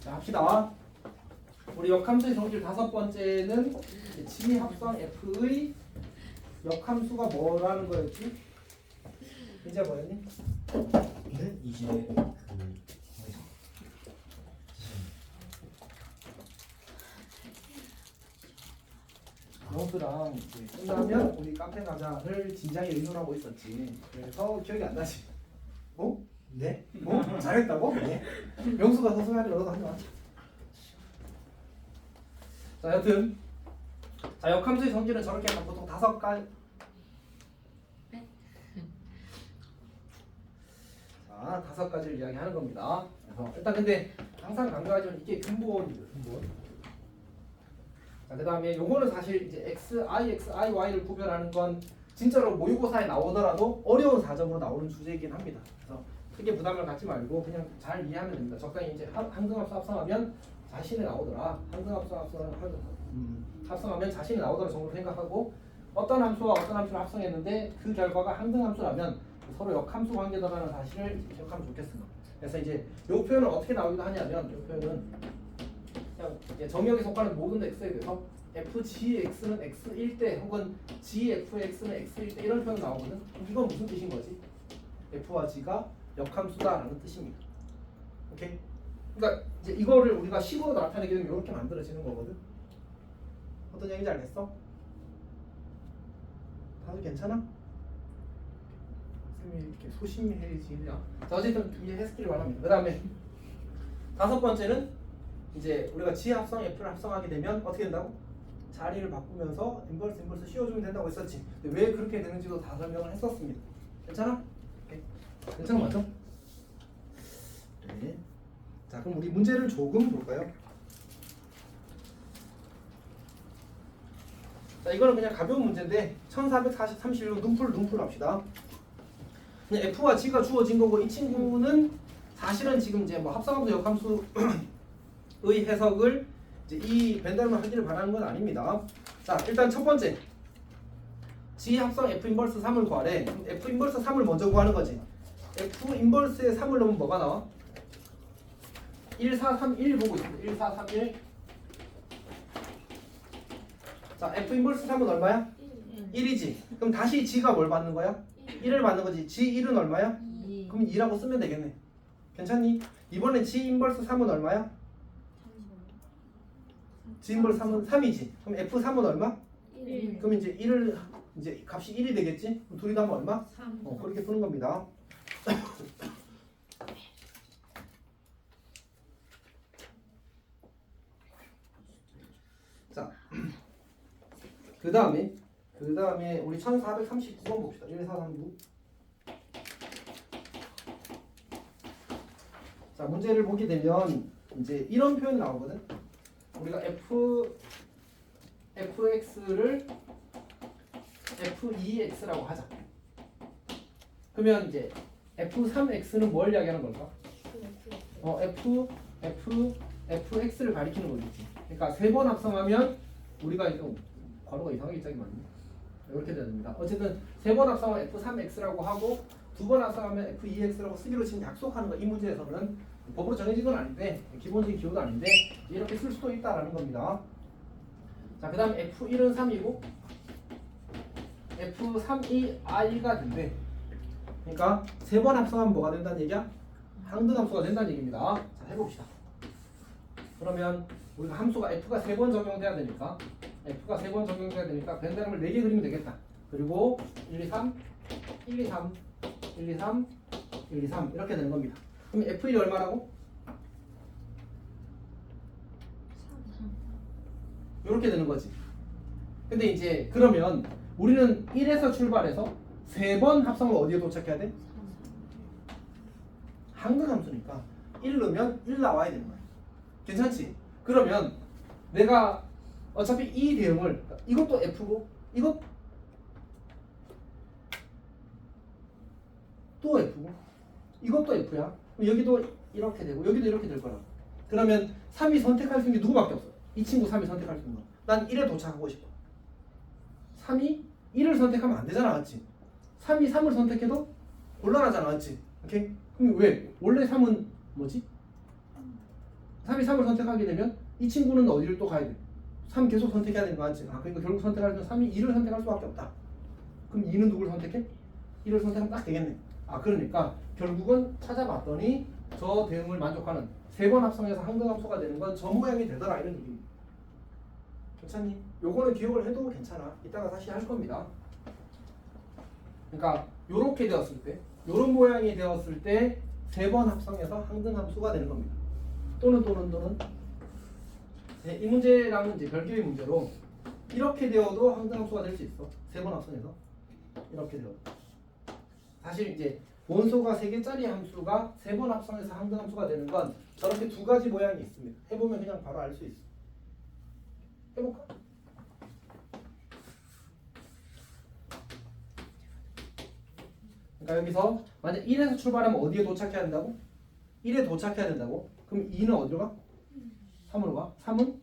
자, 합시다. 우리 역함수의 성질 다섯 번째는 G 합성 F의 역함수가 뭐라는 거였지? 이제 뭐였니? 네? 이제 영수랑 끝나면 우리 카페 가자를 진작에 의논하고 있었지. 그래서 기억이 안 나지. 어? 네? 어? 잘했다고? 네. 영수가 서승하려 너도 하지 마. 자, 여튼 자, 역함수의 성질은 저렇게 해서 보통 다섯 가지. 자, 다섯 가지를 이야기하는 겁니다. 그래서 일단 근데 항상 강조하지만 이게 근본이에요. 근본. 자, 그 다음에 요거는 사실 이제 xi, xi,y를 구별하는 건 진짜로 모의고사에 나오더라도 어려운 사정으로 나오는 주제이긴 합니다. 그래서 크게 부담을 갖지 말고 그냥 잘 이해하면 됩니다. 적당히 이제 항등합수 합성하면 자신이 나오더라. 항등합수 합성하면 자신이 나오더라 정도로 생각하고 어떤 함수와 어떤 함수를 합성했는데 그 결과가 항등함수라면 서로 역함수 관계다라는 사실을 기억하면 좋겠습니다. 그래서 이제 이 표현을 어떻게 나오기도 하냐면 이 표현은 그냥 이제 정역에 속하는 모든 x에 대해서 fgx는 x일 때 혹은 gfx는 x일 때 이런 표현 나오거든. 이건 무슨 뜻인 거지? f와 g가 역함수다라는 뜻입니다. 오케이? 그러니까 이제 이거를 우리가 식으로 나타내게 되면 이렇게 만들어지는 거거든. 어떤 얘기인지 알겠어? 다들 괜찮아? 쌤이 이렇게 소심해지냐? 자, 어쨌든 이해했기를 바랍니다. 그 다음에 다섯 번째는 이제 우리가 G 합성 F를 합성하게 되면 어떻게 된다고? 자리를 바꾸면서 인버스 씌워주면 된다고 했었지. 근데 왜 그렇게 되는지도 다 설명을 했었습니다. 괜찮아? 오케이. 괜찮아 맞죠? 네. 자, 그럼 우리 문제를 조금 볼까요? 자, 이거는 그냥 가벼운 문제인데 1431번 눈풀 합시다. 그냥 F와 G가 주어진 거고 이 친구는 사실은 지금 이제 뭐 합성함수 역함수의 해석을 이제 이 벤달만 하기를 바라는 건 아닙니다. 자, 일단 첫 번째 G 합성 F 인버스 3을 구하래. F 인버스 3을 먼저 구하는 거지. F 인버스에 3을 넣으면 뭐가 나와? 1, 4, 3, 1 보고 있습니다. 1, 4, 3, 1. 자, F 인버스 3은 얼마야? 1이지. 그럼 다시 G가 뭘 받는 거야? 1을 받는 거지. G1은 얼마야? 2. 그럼 2라고 쓰면 되겠네. 괜찮니? 이번에 G 인버스 3은 얼마야? G 인버스 3은 3이지. 그럼 F3은 얼마? 1. 그럼 이제 1을 이제 값이 1이 되겠지? 그럼 둘이 다 하면 얼마? 3. 그렇게 푸는 겁니다. 자, 그 다음에 우리 1439번 봅시다. 1439. 자, 문제를 보게 되면 이제 이런 표현이 나오거든. 우리가 fx를 f2x라고 하자. 그러면 이제 f3x는 뭘 이야기하는 걸까? fx를 가리키는 거겠지. 그러니까 세 번 합성하면 우리가 이거 괄호가 이상하게 짝이 맞네. 이렇게 됩니다. 어쨌든 세 번 합성하면 f3x라고 하고 두 번 합성하면 f2x라고 쓰기로 지금 약속하는 거. 이 문제에서는 법으로 정해진 건 아닌데 기본적인 기호도 아닌데 이렇게 쓸 수도 있다라는 겁니다. 자, 그 다음 f1은 3이고 f3이 i가 된대. 그러니까 세 번 합성하면 뭐가 된다는 얘기야? 항등함수가 된다는 얘기입니다. 자, 해봅시다. 그러면 우리가 함수가 f가 세 번 적용돼야 되니까 벤다름을 4개 그리면 되겠다. 그리고 1, 2, 3, 1, 2, 3, 1, 2, 3, 1, 2, 3 이렇게 되는 겁니다. 그럼 f1이 얼마라고? 이렇게 되는 거지. 근데 이제 그러면 우리는 1에서 출발해서 세 번 합성을 어디에 도착해야 돼? 항등함수니까 1 넣으면 1 나와야 되는 거야. 괜찮지? 그러면 내가 어차피 이 대응을 이것도 F고 이것 또 F고 이것도 F야. 그럼 여기도 이렇게 되고 여기도 이렇게 될 거라고. 그러면 3이 선택할 수 있는 게 누구밖에 없어. 이 친구 3이 선택할 수 있는 거. 난 1에 도착하고 싶어. 3이 1을 선택하면 안 되잖아, 맞지? 3이 3을 선택해도 곤란하잖아, 맞지? 오케이? 그럼 왜? 원래 3은 뭐지? 3이 3을 선택하게 되면 이 친구는 어디를 또 가야 돼? 3 계속 선택해야 되는 거 맞지? 그러니까 결국 선택하려면 3이 2를 선택할 수밖에 없다. 그럼 2는 누구를 선택해? 1을 선택하면 딱 되겠네. 그러니까 결국은 찾아봤더니 저 대응을 만족하는 3번 합성해서 항등함수가 되는 건 저 모양이 되더라 이런 얘기입니다. 괜찮니? 요거는 기억을 해도 괜찮아. 이따가 다시 할 겁니다. 그러니까 요렇게 되었을 때 요런 모양이 되었을 때 3번 합성해서 항등함수가 되는 겁니다. 또는 이 문제랑은 이제 별개의 문제로 이렇게 되어도 항등함수가 될 수 있어. 3번 합성해서 이렇게 되어도. 사실 이제 원소가 3개짜리 함수가 3번 합성해서 항등함수가 되는 건 저렇게 두 가지 모양이 있습니다. 해보면 그냥 바로 알 수 있어. 해볼까? 그러니까 여기서 만약 1에서 출발하면 어디에 도착해야 된다고? 1에 도착해야 된다고? 그럼 2는 어디로 가? 3으로 가? 3은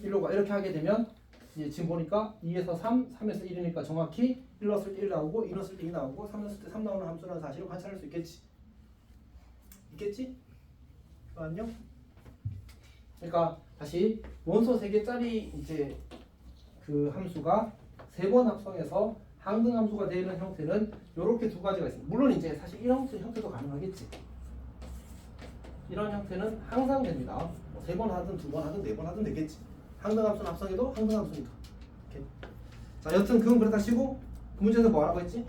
1로 가. 이렇게 하게 되면 이제 지금 보니까 2에서 3, 3에서 1이니까 정확히 1 넣었을 때 1 나오고 2 넣었을 때 2 나오고 3 넣었을 때 3 나오는 함수라는 사실을 관찰할 수 있겠지? 있겠지? 안녕? 그러니까 다시 원소 3개짜리 이제 그 함수가 3번 합성해서 항등함수가 되는 형태는 이렇게 두 가지가 있습니다. 물론 이제 사실 이런 형태도 가능하겠지. 이런 형태는 항상 됩니다. 3번 하든 2번 하든 4번 하든 되겠지. 항등함수는 합성해도 항등함수니까. 이렇게. 자, 여튼 그건 그렇다 치고 그 문제에서 뭐라고 했지?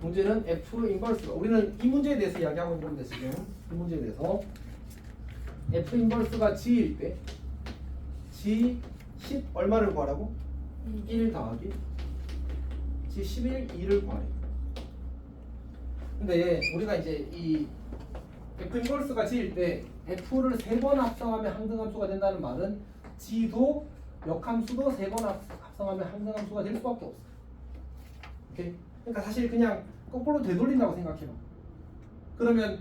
문제는 F 인버스가 우리는 이 문제에 대해서 이야기하고 있는 겁니다. 지금 이 문제에 대해서 F 인버스가 G일 때 G 10 얼마를 구하라고? 1 더하기 G 11 2를 구하래. 근데 우리가 이제 이 F 인버스가 G일 때 F를 3번 합성하면 항등함수가 된다는 말은 G도 역함수도 3번 합성하면 항등함수가 될 수밖에 없어. 오케이? 그러니까 사실 그냥 거꾸로 되돌린다고 생각해봐. 그러면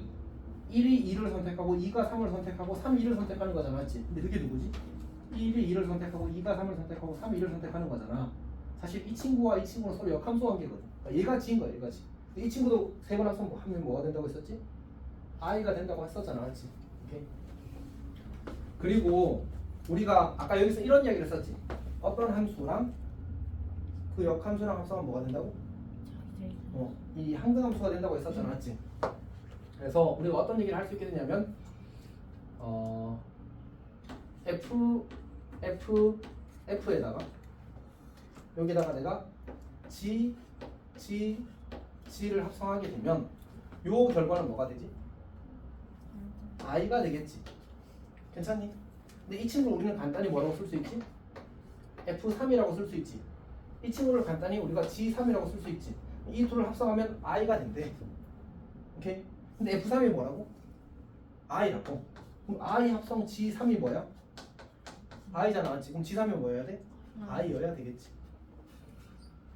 1이 2를 선택하고 2가 3을 선택하고 3이 2를 선택하는 거잖아, 맞지? 근데 그게 누구지? 1이 2를 선택하고 2가 3을 선택하고 3이 2를 선택하는 거잖아. 사실 이 친구와 이 친구는 서로 역함수 관계거든. 그러니까 얘가 G인 거야, 얘가 G. 이 친구도 3번 합성하면 뭐가 된다고 했었지? I가 된다고 했었잖아, 맞지? 오케이. 그리고 우리가 아까 여기서 이런 이야기를 했었지. 어떤 함수랑 그 역함수랑 합성하면 뭐가 된다고? 이 항등함수가 된다고 했었잖아, 맞지? 그래서 우리가 어떤 얘기를 할 수 있게 되냐면 F에다가 여기다가 내가 G를 합성하게 되면 요 결과는 뭐가 되지? I가 되겠지. 괜찮니? 근데 이 친구를 우리는 간단히 뭐라고 쓸 수 있지? F3이라고 쓸 수 있지. 이 친구를 간단히 우리가 G3이라고 쓸 수 있지. 이 둘을 합성하면 I가 된대. 오케이? 근데 F3이 뭐라고? I라고. 그럼 I 합성 G3이 뭐야? I잖아, 맞지? 그럼 G3이 뭐여야 돼? I여야 되겠지.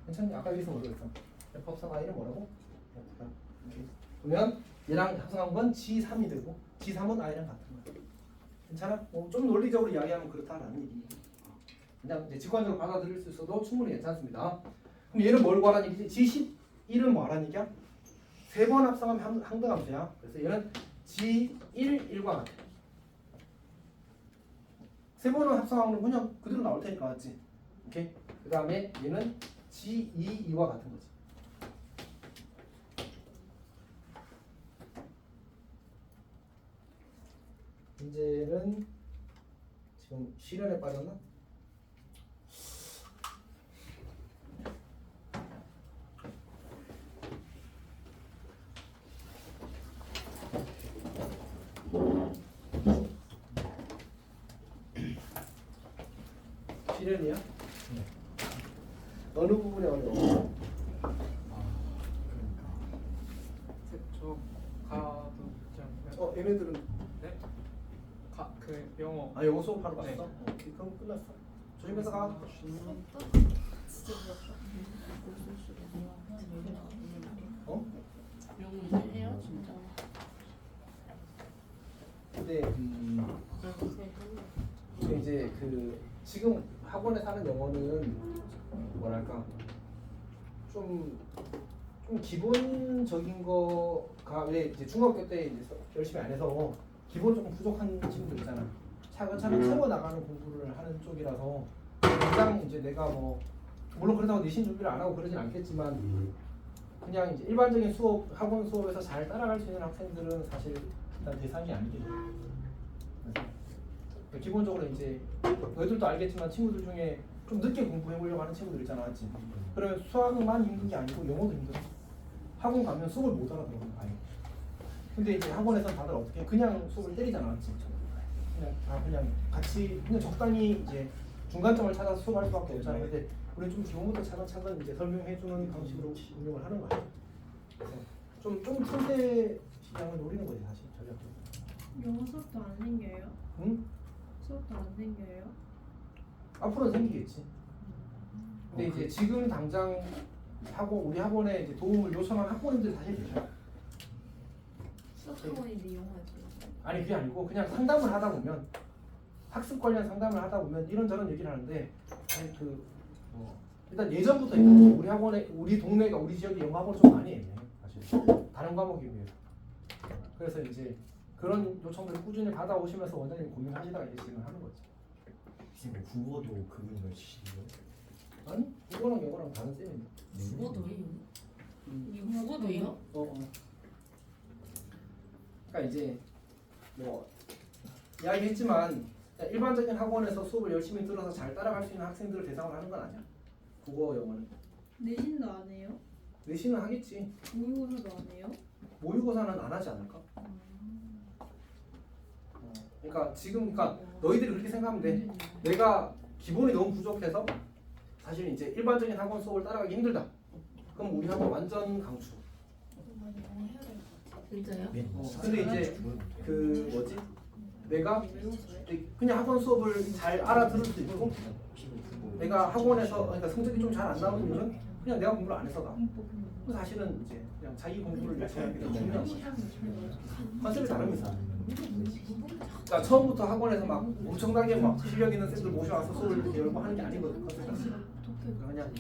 괜찮니? 아까 여기서 뭐라고 했어? F 합성 I는 뭐라고? F3. 오케이. 그러면 얘랑 합성한 건 G3이 되고 G3은 I랑 같은 거야. 괜찮아? 좀 논리적으로 이야기하면 그렇다라는 얘기. 그냥 이제 직관적으로 받아들일 수 있어도 충분히 괜찮습니다. 그럼 얘는 뭘 구하라는 얘기지? G11은 뭐 하라는 얘기야? 3번 합성하면 항등함수야. 그래서 얘는 G11과 같아. 3번을 합성하면 그냥 그대로 나올 테니까, 맞지? 오케이? 그 다음에 얘는 G22와 같은 거지. 문제는 지금 실현에 빠졌나? 실현이야? 네. 어느 부분이 어려워? 저 가도 얘네들은 네? 그 영어 영어 수업하러 갔어? 네. 오케이, 그럼 끝났어. 조심해서 가. 진짜 부럽다. 어? 이런 문제 해요 진짜. 근데 이제 그 지금 학원에 사는 영어는 뭐랄까 좀 기본적인 거가 왜 이제 중학교 때 이제 열심히 안 해서 기본 조금 부족한 친구들 있잖아. 차근차근 채워 나가는 공부를 하는 쪽이라서 당장 이제 내가 뭐 물론 그렇다고 내신 준비를 안 하고 그러진 않겠지만 그냥 이제 일반적인 수업 학원 수업에서 잘 따라갈 수 있는 학생들은 사실 일단 대상이 아니겠죠. 그래서 기본적으로 이제 너희들도 알겠지만 친구들 중에 좀 늦게 공부해 보려고 하는 친구들 있잖아, 맞지? 그러면 수학만 힘든 게 아니고 영어도 힘들어. 학원 가면 수업을 못 알아들어, 아예. 근데 이제 학원에서는 다들 어떻게 그냥 수업을 때리잖아, 맞지? 그냥 같이 그냥 적당히 이제 중간점을 찾아서 수업할 수밖에 없잖아. 근데 우리는 좀 기본부터 차근차근 이제 설명해주는 방식으로 운영을 하는 거야. 그래서 좀 틈새 시장을 노리는 거지 사실 전략적으로. 영어 수업도 안 생겨요? 응? 수업도 안 생겨요? 앞으로는 생기겠지. 근데 이제 지금 당장 우리 학원에 이제 도움을 요청한 학부모님들 사실 계셔. 수학학원인데 영어지. 아니 그게 아니고 그냥 상담을 하다 보면 학습 관련 상담을 하다 보면 이런저런 얘기를 하는데 아니 일단 예전부터 우리 학원에 우리 동네가 우리 지역에 영어 학원 좀 많이 했네 사실 다른 과목에 비해서. 그래서 이제 그런 요청들을 꾸준히 받아오시면서 원장님이 고민하시다가 이제 지금 하는 거지. 선생님 국어도 그분을 치시는 거예요? 아니 국어랑 영어랑 다른 쌤인데. 국어도요? 국어도요? 그러니까 이제 뭐 이야기했지만 일반적인 학원에서 수업을 열심히 들어서 잘 따라갈 수 있는 학생들을 대상으로 하는 건 아니야. 국어, 영어는. 내신도 안 해요? 내신은 하겠지. 모의고사도 안 해요? 모의고사는 안 하지 않을까? 그러니까 너희들이 그렇게 생각하면 돼. 내가 기본이 너무 부족해서 사실 이제 일반적인 학원 수업을 따라가기 힘들다. 그럼 우리 학원 완전 강추. 진짜요? 네. 근데 이제 내가 그냥 학원 수업을 잘 알아들을 수 있고 내가 학원에서 그러니까 성적이 좀 잘 안 나오는 이유는 그냥 내가 공부를 안 해서다. 사실은 이제 그냥 자기 공부를 열심히 하게 되면 컨셉이 다릅니다. 그러니까 처음부터 학원에서 막 엄청나게 막 실력 있는 쌤들 모셔와서 수업을 이렇게 열고 하는 게 아니거든. 컨셉이. 그냥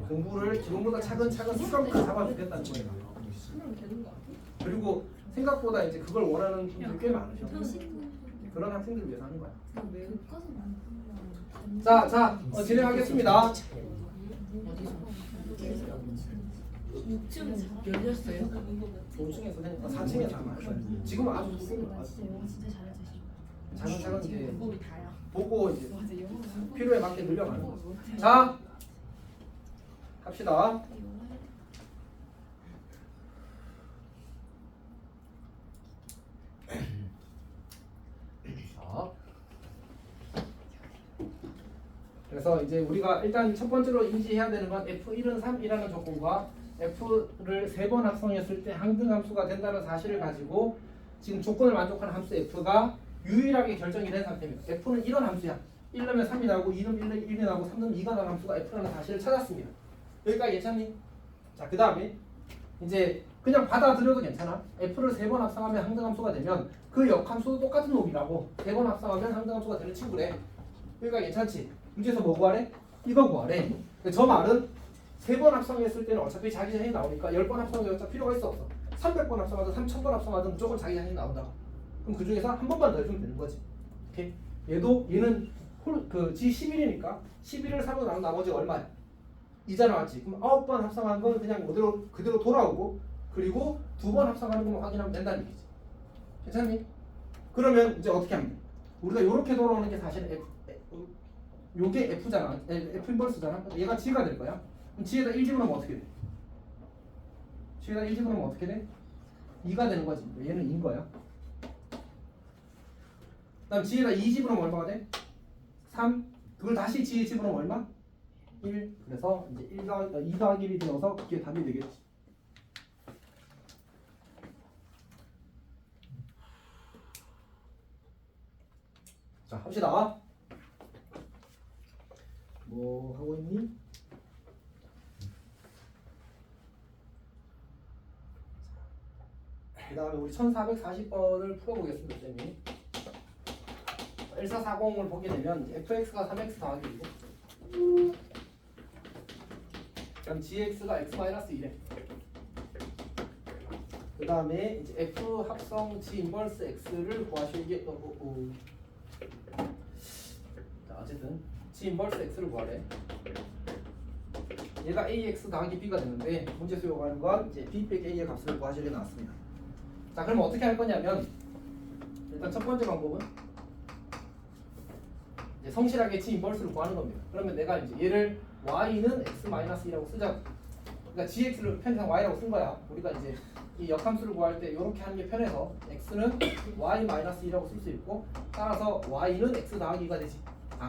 공부를 기본보다 차근차근 습관부터 잡아주겠다는 거예요. 그리고 생각보다 이제 그걸 원하는 분들이 꽤 많으셔. 그런 학생들을 위해서 하는 거야. 자, 진행하겠습니다. 6층 열렸어요? 5층에서 4층에서 아마 지금은 아주 좋습니다. 차근차근 이제 보고 이제 필요에 맞게 늘려가는 거. 자, 갑시다. 그래서 이제 우리가 일단 첫 번째로 인지해야 되는 건 F1은 3이라는 조건과 F를 3번 합성했을 때 항등 함수가 된다는 사실을 가지고 지금 조건을 만족하는 함수 F가 유일하게 결정이 된 상태입니다. F는 이런 함수야. 1 넣으면 3이 나오고 2 넣으면 1이 나오고 3 넣으면 2가 나오는 함수가 F라는 사실을 찾았습니다. 여기까지 괜찮니? 자, 그 다음에 이제 그냥 받아들여도 괜찮아. F를 3번 합성하면 항등함수가 되면 그 역함수도 똑같은 놈이라고 3번 합성하면 항등함수가 되는 친구래. 여기까지 괜찮지? 문제에서 뭐 구하래? 이거 구하래. 저 말은 3번 합성했을 때는 어차피 자기 자신이 나오니까 10번 합성해서 필요가 있어 없어? 300번 합성하든 3000번 합성하든 무조건 자기 자신이 나온다고. 그럼 그 중에서 한 번만 더 해주면 되는 거지. 오케이? 얘는 G11이니까 11을 3으로 나눈 나머지 얼마야? 2잖아, 맞지? 그럼 9번 합성한 건 그냥 그대로 돌아오고 그리고 2번 합성하는 것만 확인하면 된다는 얘기지. 괜찮니? 그러면 이제 어떻게 하면 돼? 우리가 이렇게 돌아오는 게 사실 요게 F잖아. F 인버스잖아. 얘가 G가 될 거야. 그럼 G에다 1 집어넣으면 어떻게 돼? G에다 1 집어넣으면 어떻게 돼? 2가 되는 거지. 얘는 2인 거야. 그다음 G에다 2 집어넣으면 얼마가 돼? 3. 그걸 다시 G에 집어넣으면 얼마? 1. 그래서 이제 2 더하기 1이 되어서 그게 답이 되겠지. 자, 합시다. 뭐 하고 있니? 그 다음에 우리 1440번을 풀어보겠습니다. 쌤이 1440을 보게 되면 fx가 3x 더하기 1이고 그럼 gx가 x-1에 그 다음에 이제 F 합성 G 인버스 X를 구하시오. 이게 자 어쨌든 G 인버스 X를 구하래. 얘가 AX 더하기 B가 되는데 문제에서 요구하는 건 이제 B 빼기 A의 값을 구하시게 나왔습니다. 자 그럼 어떻게 할 거냐면 일단 첫 번째 방법은 이제 성실하게 G 인버스를 구하는 겁니다. 그러면 내가 이제 얘를 Y는 X-2라고 쓰자. 그러니까 GX를 편의상 Y라고 쓴 거야. 우리가 이제 이 역함수를 구할 때 이렇게 하는 게 편해서 X는 Y-2라고 쓸 수 있고 따라서 Y는 X 더하기 2가 되지.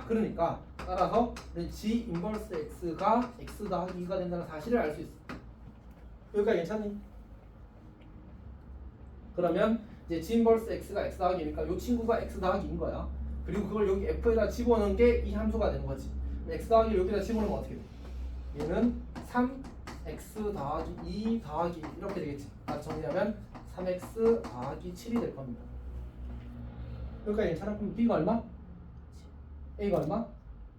그러니까 따라서 G 인버스 X가 X 더하기 2가 된다는 사실을 알 수 있어. 여기까지 괜찮니? 그러면 이제 G 인버스 X가 X 더하기 2니까 이 친구가 X 더하기 2인 거야. 그리고 그걸 여기 F에다 집어넣은 게 이 함수가 되는 거지. X 더하기 여기다 집어넣으면 어떻게 돼? 얘는 3X 더하기 2 더하기 이렇게 되겠지. 정리하면 3X 더하기 7이 될 겁니다. 여기까지 괜찮아? 그럼 B가 얼마? A가 얼마?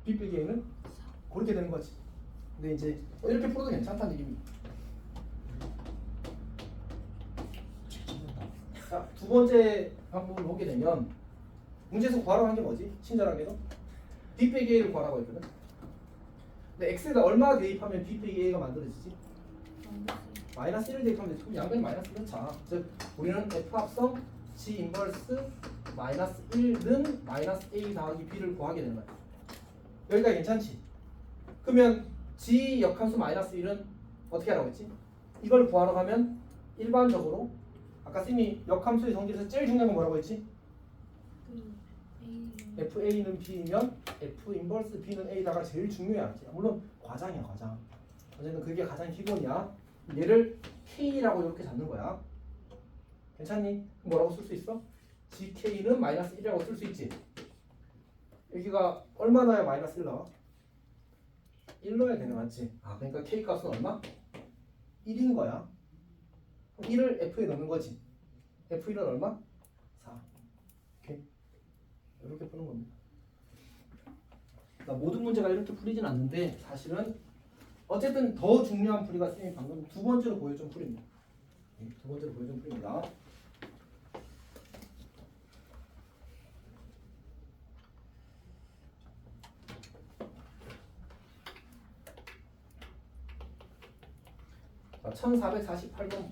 B 빼기 A는? 그렇게 되는 거지. 근데 이제 이렇게 풀어도 괜찮다는 얘기입니다. 자, 두 번째 방법을 보게 되면 문제에서 구하라고 한 게 뭐지? 친절하게도 B 빼기 A를 구하라고 했거든. 근데 X에다 얼마 대입하면 B 빼기 A가 만들어지지? 마이너스 1을 대입하면 되지. 그럼 양변이 마이너스 1을 차. 즉 우리는 F 합성 G 인버스 마이너스 1는 마이너스 A 더하기 B를 구하게 되는 거야. 여기까지 괜찮지? 그러면 G 역함수 마이너스 1은 어떻게 하라고 했지? 이걸 구하러 가면 일반적으로 아까 쌤이 역함수의 성질에서 제일 중요한 건 뭐라고 했지? FA는 B이면 F 인버스 B는 A다가 제일 중요하지. 물론 과장이야 과장. 어쨌든 그게 가장 기본이야. 얘를 K라고 이렇게 잡는 거야. 괜찮니? 뭐라고 쓸 수 있어? GK는 마이너스 1이라고 쓸 수 있지. 여기가 얼마 넣어야 마이너스 1 나와? 1 넣어야 되는 맞지? 그러니까 K 값은 얼마? 1인 거야. 1을 F에 넣는 거지. F1은 얼마? 4. 오케이. 이렇게 푸는 겁니다. 그러니까 모든 문제가 이렇게 풀리진 않는데 사실은 어쨌든 더 중요한 풀이가 쌤이 방금 두 번째로 보여준 풀입니다. 두 번째로 보여준 풀입니다. 자, 1448번.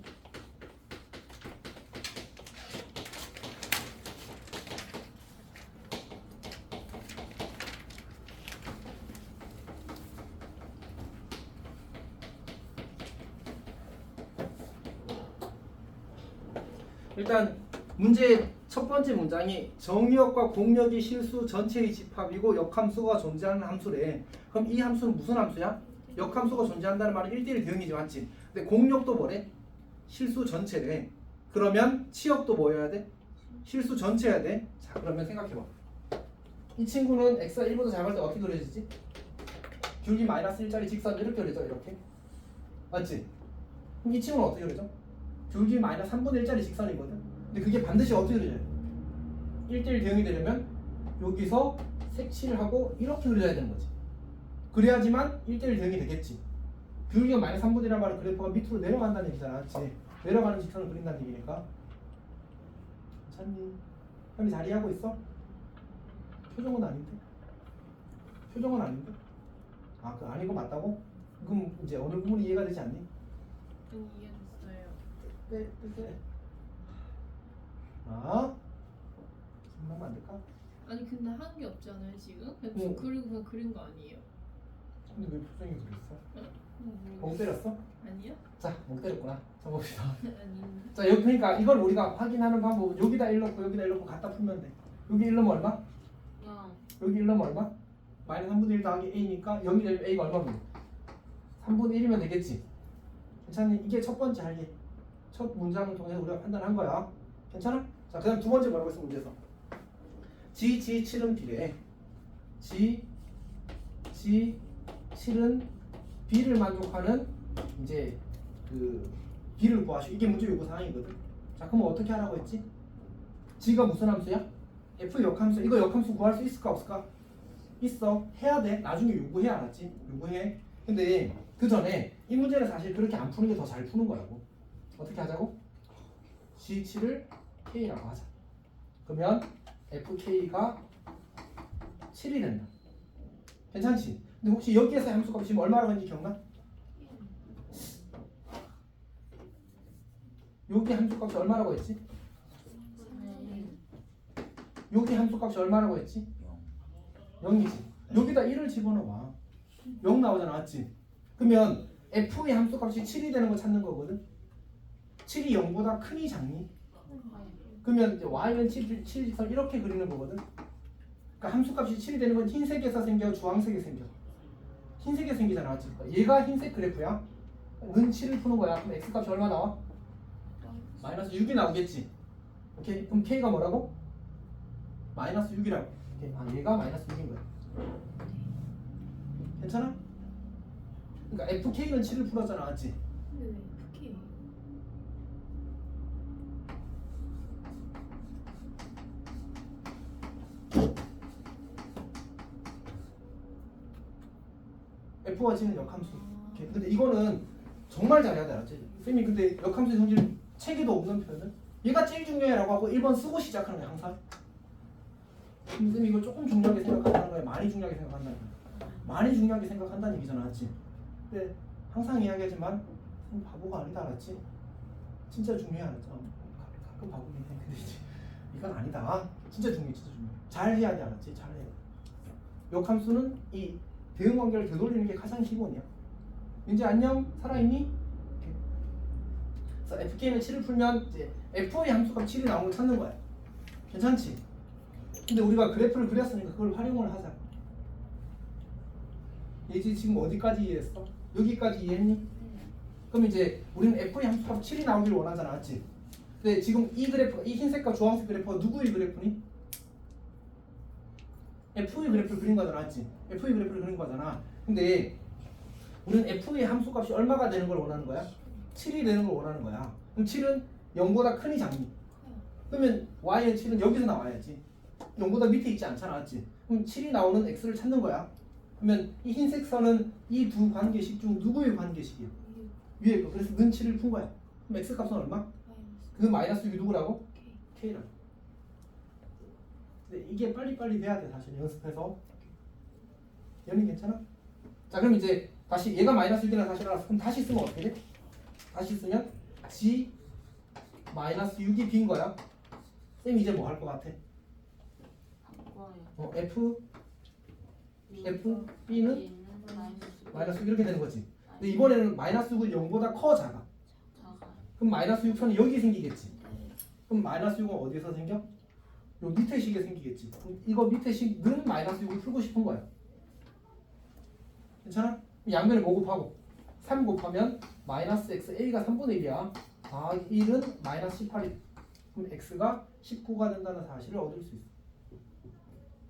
일단 문제의 첫 번째 문장이 정역과 공역이 실수 전체의 집합이고 역함수가 존재하는 함수래. 그럼 이 함수는 무슨 함수야? 역함수가 존재한다는 말은 1대1 대응이지 맞지? 근데 공역도 뭐래? 실수 전체래. 그러면 치역도 뭐여야 돼? 실수 전체여야 돼. 자 그러면 생각해봐. 이 친구는 x가 1보다 작을 때 어떻게 그려지지? 귤기 마이너스 1짜리 직선 이렇게 그려져. 이렇게 맞지? 그럼 이 친구는 어떻게 그려져? 귤기 마이너스 3분의 1짜리 직선이거든. 근데 그게 반드시 어떻게 그려져요? 1대1 대응이 되려면 여기서 색칠을 하고 이렇게 그려야 되는 거지. 그래야지만 1대1 대응이 되겠지. 귤기가 마이너스 3분의 1이란 말은 그래프가 밑으로 내려간다는 얘기잖아. 맞지? 내려가는 직선을 그린다는 얘기니까. 괜찮니? 형이 잘 이해하고 있어? 표정은 아닌데? 표정은 아닌데? 그 아니고 맞다고? 그럼 이제 어느 부분이 이해가 되지 않니? 이해됐어요. 네. 설명 안 될까? 아니 근데 한 게 없지 않아요 지금? 응. 그리고 그냥 그린 거 아니에요? 근데 왜 표정이 그랬어? 뭐, 목 때렸어? 아니요? 자, 목 때렸구나. 자 봅시다. 아닌데. 자, 여기 그러니까 이걸 우리가 확인하는 방법은 여기다 1 넣고 여기다 1 넣고 갖다 풀면 돼. 여기 1 넣으면 얼마? 여기 1 넣으면 얼마? 마이너스 3분의 1 더하기 A니까 여기 되면 A가 얼마면? 3분의 1이면 되겠지. 괜찮니? 이게 첫 번째 할 일. 첫 문장을 통해서 우리가 판단한 거야. 괜찮아? 자, 그 다음 두 번째 뭐라고 했어 문제에서? G7은 B래. G7은 B를 만족하는 이제 그 B를 구하시오. 이게 문제 요구 사항이거든. 자, 그럼 어떻게 하라고 했지? G가 무슨 함수야? F 역함수. 이거 역함수 구할 수 있을까 없을까? 있어. 해야 돼. 나중에 요구해. 알았지? 요구해. 근데 그 전에 이 문제는 사실 그렇게 안 푸는 게 더 잘 푸는 거라고. 어떻게 하자고? G7을 K라고 하자. 그러면 FK가 7이 된다. 괜찮지? 근데 혹시 여기에서 함수값이 지금 얼마라고 했는지 기억나? 여기 함수값이 얼마라고 했지? 여기 함수값이 얼마라고 했지? 0이지. 여기다 1을 집어넣어. 0 나오잖아, 맞지? 그러면 F의 함수값이 7이 되는 거 찾는 거거든. 7이 0보다 크니 작니? 그러면 이제 y는 7직선 이렇게 그리는 거거든. 그러니까 함수값이 7이 되는 건 흰색에서 생겨, 주황색에 생겨. 흰색에 생기잖아, 맞지? 얘가 흰색 그래프야. 는 7을 푸는 거야. 그럼 x값이 얼마 나와? 마이너스 6이 나오겠지. 오케이? 그럼 k가 뭐라고? 마이너스 6이라고. 오케이. 아, 얘가 마이너스 6인 거야. 괜찮아? 그러니까 fk는 7을 풀었잖아, 맞지? 네, FK. f와 g는 역함수. 오케이. 근데 이거는 정말 잘해야 돼, 알았지? 쌤이 근데 역함수 성질 책에도 없는 표현은 얘가 제일 중요해라고 하고 1번 쓰고 시작하는 거야, 항상. 근데 쌤이 이걸 조금 중요하게 생각한다는 거야, 많이 중요하게 생각한다는 거야. 많이 중요하게 생각한다는 얘기잖아, 알았지? 근데 항상 이야기하지만 쌤 바보가 아니다, 알았지? 진짜 중요해, 알았지? 가끔 바보긴 해. 근데 이제 이건 아니다. 진짜 중요해, 진짜 중요해. 잘 해야 돼, 알았지? 잘 해야 돼. 역함수는 이 대응 관계를 되돌리는 게 가장 기본이야. 이제 안녕, 살아있니? 이렇게. 그래서 FK는 7을 풀면 이제 F의 함수값 7이 나오는 걸 찾는 거야. 괜찮지? 근데 우리가 그래프를 그렸으니까 그걸 활용을 하자. 얘 지금 어디까지 이해했어? 여기까지 이해했니? 그럼 이제 우리는 F의 함수값 7이 나오길 원하잖아, 맞지? 근데 지금 이 그래프가, 이 흰색과 주황색 그래프가 누구의 그래프니? F의 그래프를 그린 거잖아, 맞지? F의 그래프를 그린 거잖아. 근데 우리는 F의 함수값이 얼마가 되는 걸 원하는 거야? 7이 되는 걸 원하는 거야. 그럼 7은 0보다 크니 작니? 그러면 Y의 7은 여기서 나와야지. 0보다 밑에 있지 않잖아, 맞지? 그럼 7이 나오는 X를 찾는 거야. 그러면 이 흰색 선은 이 두 관계식 중 누구의 관계식이야? 위에 거. 그래서 는 7을 푼 거야. 그럼 X 값은 얼마? 그 마이너스 6이 누구라고? K라고. 근데 이게 빨리빨리 돼야 돼, 사실 연습해서. 연이 괜찮아? 자, 그럼 이제 다시 얘가 마이너스 6이라는 사실 알았어. 그럼 다시 쓰면 어떻게 돼? 다시 쓰면 G 마이너스 6이 빈 거야. 쌤 이제 뭐 할 것 같아? F B는 마이너스 6 이렇게 되는 거지. 근데 이번에는 마이너스 6은 0보다 커 작아. 그럼 마이너스 6선이 여기 생기겠지. 그럼 마이너스 6은 어디서 생겨? 요 밑에 식에 생기겠지. 그럼 이거 밑에 식는 마이너스 6을 풀고 싶은 거야. 괜찮아? 양면을 뭐 곱하고 3 곱하면 마이너스 x a가 3분의 1이야. 아, 1은 마이너스 18이. 그럼 x가 19가 된다는 사실을 얻을 수 있어.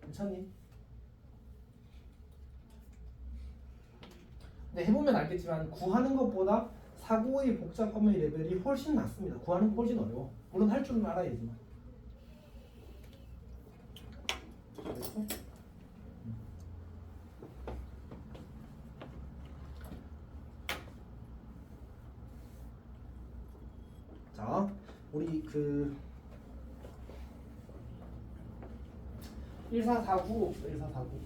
괜찮니? 근데 해보면 알겠지만 구하는 것보다 사고의 복잡함의 레벨이 훨씬 낮습니다. 구하는 거 훨씬 어려워. 물론 할 줄은 알아야지만. 됐어? 자, 우리 그 1449 1449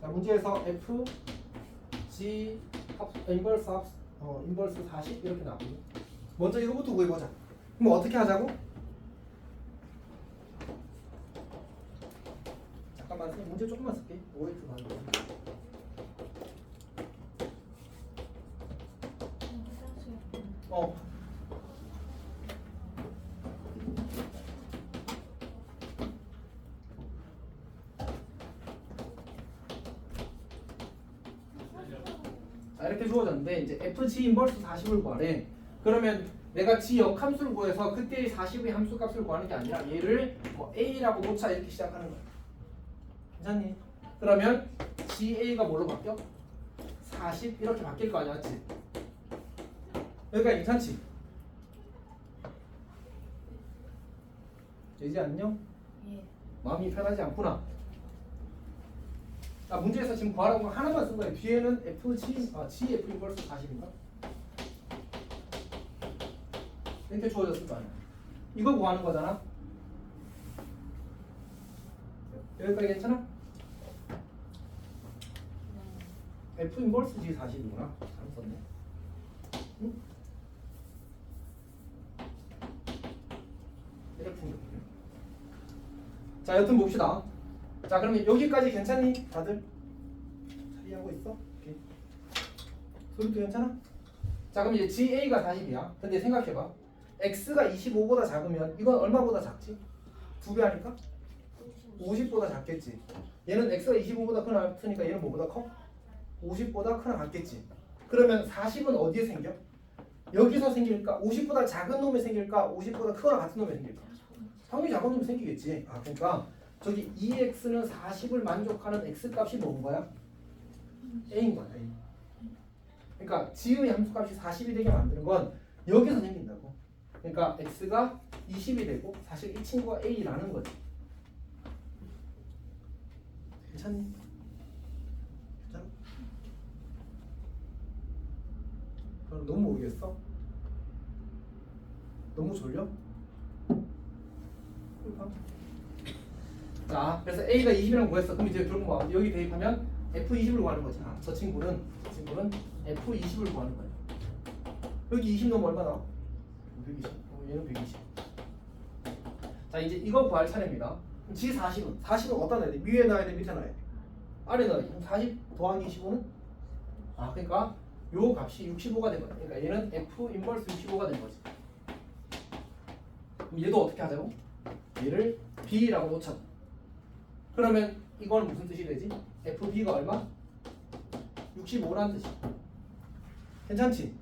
자, 문제에서 F, G, 인버스 합, 인버스 40 이렇게 나오거든. 먼저 이거부터 구해보자. 그럼 어떻게 하자고? 잠깐만, 선생님 문제 조금만 쓸게. OX 만들어. 자, 이렇게 주어졌는데 이제 FG 인버스 40을 구하래. 그러면 내가 G 역함수를 구해서 그때의 40의 함수값을 구하는 게 아니라 얘를 뭐 A라고 놓자 이렇게 시작하는 거야. 괜찮니? 그러면 GA가 뭘로 바뀌어? 40 이렇게 바뀔 거 아니야, 맞지? 여기가 괜찮지? 되지 않냐? 예. 마음이 편하지 않구나. 문제에서 지금 구하라고 거 하나만 쓴 거예요. 뒤에는 GF 인버스 40인가? 이렇게 주어졌을 거 아니야. 이거 구하는 거잖아. 여기까지 괜찮아? F 인버스 G 40이구나. 안 썼네. 응? 이렇게 생겼군요. 자, 여튼 봅시다. 자, 그러면 여기까지 괜찮니? 다들? 자리하고 있어? 오케이. 소리도 괜찮아? 자, 그럼 이제 GA가 40이야. 근데 생각해봐. X가 25보다 작으면 이건 얼마보다 작지? 2배 하니까? 50보다 작겠지. 얘는 X가 25보다 크나 같으니까 얘는 뭐보다 커? 50보다 크나 같겠지. 그러면 40은 어디에 생겨? 여기서 생길까? 50보다 작은 놈이 생길까? 50보다 크거나 같은 놈이 생길까? 당연히 작은 놈이 생기겠지. 그러니까 저기 2x는 40을 만족하는 x 값이 뭔 거야? a인 거야. A. 그러니까 지의 함수값이 40이 되게 만드는 건 여기서 생긴다고. 그러니까 x가 20이 되고 사실 이 친구가 a라는 거지. 괜찮니? 괜찮아? 그럼 너무 모르겠어? 너무 졸려? 자, 그래서 A가 20이라고 구했어. 그럼 이제 결국 뭐 여기 대입하면 F20을 구하는 거지. 저 친구는 F20을 구하는 거야. 여기 20 넣으면 얼마 나와? 120. 얘는 120. 자, 이제 이거 구할 차례입니다. 그럼 G40은? 40은 어디다 넣어야 돼? 위에 넣어야 돼? 밑에 넣어야 돼? 아래 넣어야 돼. 그럼 40 더하기 25는? 그러니까 요 값이 65가 된 거야. 그러니까 얘는 F 인버스 65가 된 거지. 그럼 얘도 어떻게 하자고? 얘를 B라고 놓자고. 그러면 이건 무슨 뜻이 되지? FB가 얼마? 65란 뜻이. 괜찮지?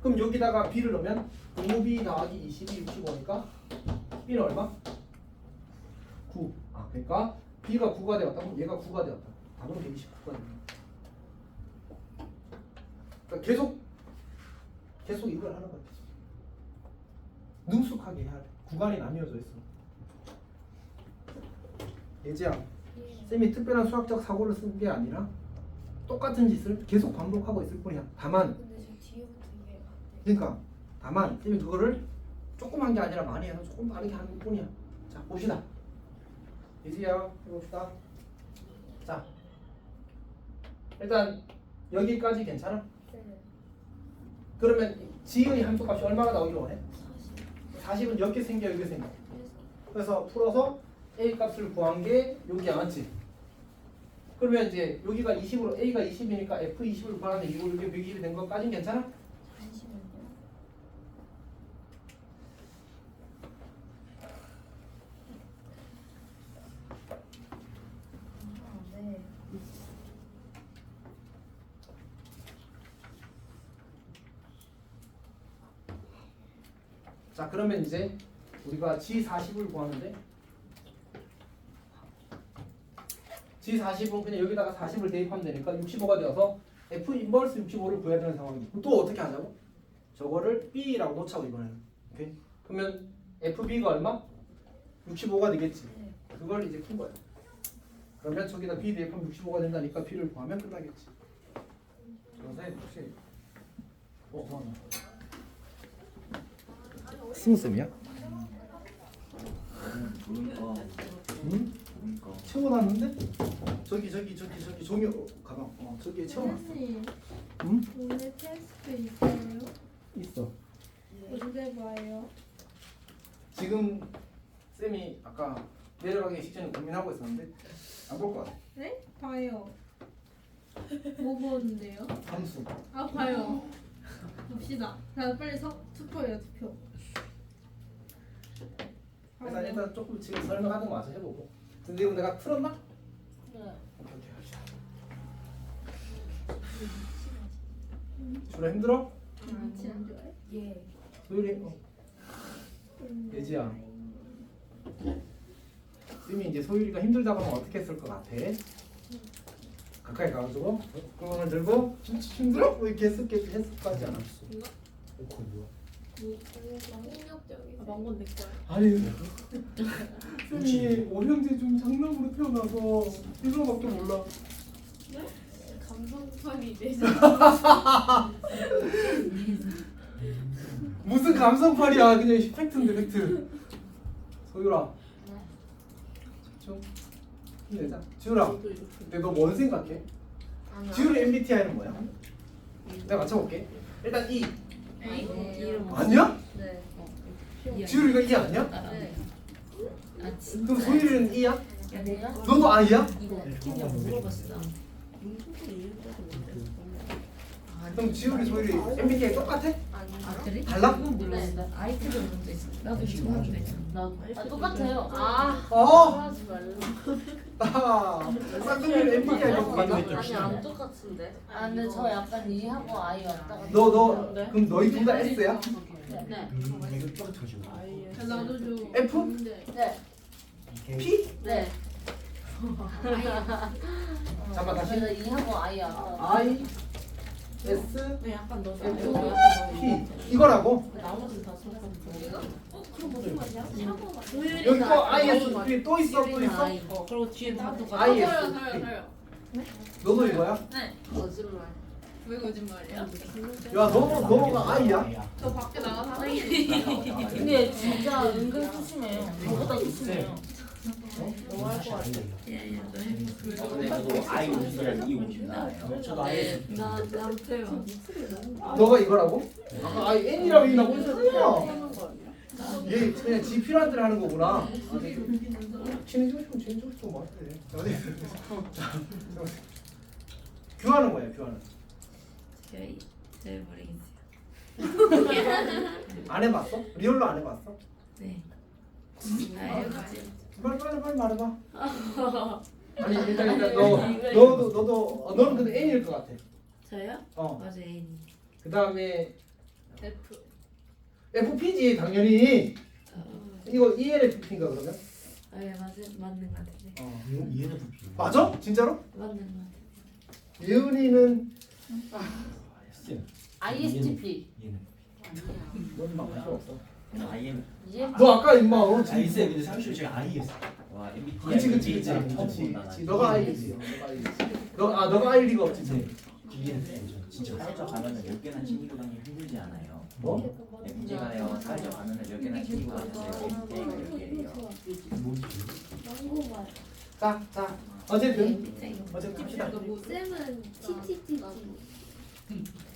그럼 여기다가 B를 넣으면 5B 더하기 20이 65니까 B는 얼마? 9. 그러니까 B가 9가 되었다고 얘가 9가 되었다. 답은 129가 됩니다. 그러니까 계속 이걸 하는 거야. 능숙하게 해야 돼. 구간이 나뉘어져 있어. 예지야, 쌤이 특별한 수학적 사고를 쓴 게 아니라 똑같은 짓을 계속 반복하고 있을 뿐이야. 다만 근데 저 뒤에부터 이해가 안 돼. 그러니까 다만 쌤이 그거를 조금 한 게 아니라 많이 해서 조금 다르게 하는 것 뿐이야. 자, 봅시다. 예지야, 해봅시다. 자, 일단 여기까지 괜찮아? 네. 그러면 지의 함수값이 얼마가 나오길 원해? 40. 40은 여기 생겨 여기 생겨. 그래서 그래서 풀어서 A 값을 구한 게 여기야, 맞지? 그러면 이제 여기가 20으로 A가 20이니까 F20을 구하는데 이거 이렇게 120이 된 것까진 괜찮아? 잠시만요. 네. 자, 그러면 이제 우리가 G40을 구하는데 G40은 그냥 여기다가 40을 대입하면 되니까 65가 되어서 F 인버스 65를 구해야 되는 상황이고 또 어떻게 하자고? 저거를 B라고 놓자고 이번에는. 오케이? 그러면 FB가 얼마? 65가 되겠지. 네. 그걸 이제 푼 거야. 그러면 저기다 B 대입하면 65가 된다니까 B를 구하면 끝나겠지. 선생님 혹시 스무쌤이야? 응? 채워놨는데? 저기 종이 가방 저기에 채워놨어. 선생님, 응? 오늘 테스트 있어요? 있어. 언제 봐요? 지금 쌤이 아까 내려가기 직전에 고민하고 있었는데 안 볼 것 같아. 네? 봐요. 뭐 보는데요? 함수. 봐요. 봅시다. 자, 빨리 투표해요, 투표. 일단 조금 지금 설명하는 거 와서 해보고. 근데 이거 내가 틀었나? 네. 오케이, 합시다. 주로 힘들어? 같이 안 좋아해? 예. 소율이 예지야. 쌤이 이제 소율이가 힘들다고 하면 어떻게 했을 것 같아? 가까이 가가지고 그거를 들고 힘들어? 뭐 이렇게 했을까지 않았어. 이거? 그거 뭐야? 폭력적이세요. 망건 내 거야. 아니 쌤이 오형제 좀 장남으로 태어나서 이거밖에 몰라. 감성판이 내자. 무슨 감성팔이야. 그냥 팩트인데 팩트. 소율아. 좀 힘내자. 지율아. 근데 너 뭔 생각해? 지율의 MBTI는 뭐야? 내가 맞춰볼게. 일단 E. 아니야? 네. 지율이가 E 아니야? 네. 그럼 소율이는 E야? 내가? 너도 I야? 그럼 지율이 소율이 MBTI 똑같아? 아니. 달라? 아이템을 먼저 있어. 나도 좋아하는데. 똑같아요. 아. 하지 말라. 쌍둥이는 MBTI 똑같아? 아니 안 똑같은데. 아 근데 저 약간 E하고 I 왔다 갔다. 너 그럼 너희 둘 다 S야? 네. 이거 똑같아가지고. 나도 줘. F? 네. P? 네. 잠깐 다시. 저는 E하고 I 왔다. I S 약간 너 F P 이거라고? 나머지 다 똑같은데. 그럼 무슨 말이야? 여기 또 I S P 또 있어 또 있어? 그리고 뒤에 다 똑같아. I S 서요 P 서요. 너도 이거야? 거짓말. 왜 거짓말이야? 야 너가 I야? 저 밖에 나가서 하는 근데 진짜 은근 소심해요. 저보다 소심해요. 근데 저도 아이 옷이랑 이 옷이나. 저도 아이. 나 못해요. 너가 이거라고? 아까 I N이라고 있나고 있었어. 얘 그냥 지 필요한 대로 하는 거구나. 친해지고 싶으면 친해지고 싶은 거 같아. 어디? 교환은 뭐야 교환은? 저희 잘 모르겠어요. 안 해봤어? 리얼로 안 해봤어? 네. 알겠지. 빨리 말해봐. 아니 일단 너도 너는 근데 N일 것 같아. 저요? 어. 맞아 애니. 그 다음에 F. FP지 당연히. 이거 ENFP인가 그러면? 네 맞는 것 같은데. 얘는 부피. 맞아? 진짜로? 맞는 것 같아. 예은이는 ISTP. 얘는. 너는 막 필요 없어. IM. 이해? 너 아까 임마 아이스 근데 상식으로 제가 I였어. 와 MBTI. 그치. 너가 I지. 너가 I 리가 없지. 얘는 진짜. 사회적 가면은 10개나 챙기고 다니기 힘들지 않아요? 뭐? 문제가요. 사회적 가면은 10개나 챙기고 다니는데 MBTI가 10개예요. 자 어쨌든 MBTI. 어쨌든 킵시다. 쌤은 TTTT.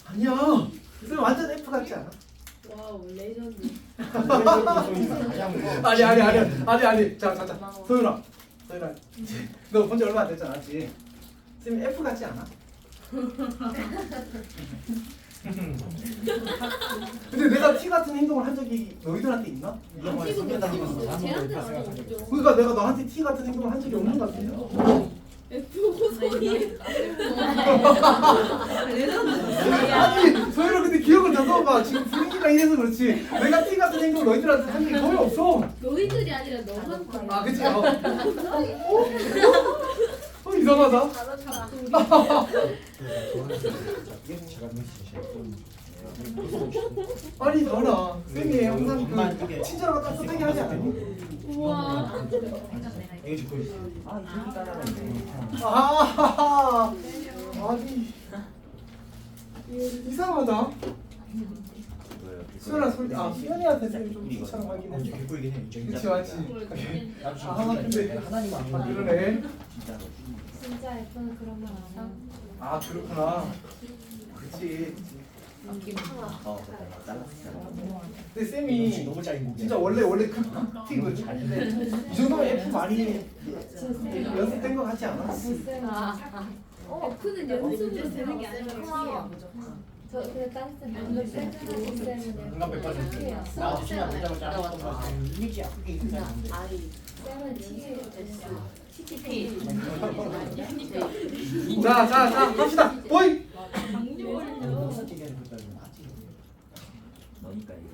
아니야. 쌤 완전 F 같지 않아? 와우 레전드. 아니. 자. 소윤아. 너 본 지 얼마 안 됐잖아, 맞지? 쌤 F 같지 않아? 근데 내가 T 같은 행동을 한 적이 너희들한테 있나? 그러니까 내가 너한테 T 같은 행동을 한 적이 없는 것 같아요. 아니 소율아 근데 기억을 다듬어봐. 지금 분위기가 이래서 그렇지. 내가 T 같은 행동 너희들한테 한 적이 거의 없어. 너희들이 아니라 너한테. 아 그치? 이상하다. 잘한다. 제가 아니 너나 쌤이 항상 그 친절하고 따뜻하게 하지 않니? 우와. 이거 듣고 있어. 아, 이렇게 따라가는데. 아니 이상하다. 수연아 수연이한테 쌤이 좀 T처럼 하긴 했어. 개꿀이긴 해. 인정. 그치 맞지? 근데 하나님 안 아 그러네. 진짜로. 진짜 F는 그런 말 안 해. 아 그렇구나. 그치. 잘랐어. 근데 쌤이 너무 짜인 곡이야. 진짜 원래 T거든. 이 정도면 F 많이 연습된 거 같지 않아? F는 연습으로 되는 게 아니라 저 근데 딴 쌤은 쌤은 인간 백과점. 나 진짜 보자마자 알았던 거 같아. 이미지 아프게 있었는데. I. 쌤은 T S. TTP. 자 갑시다. 보이. 너니까 이거.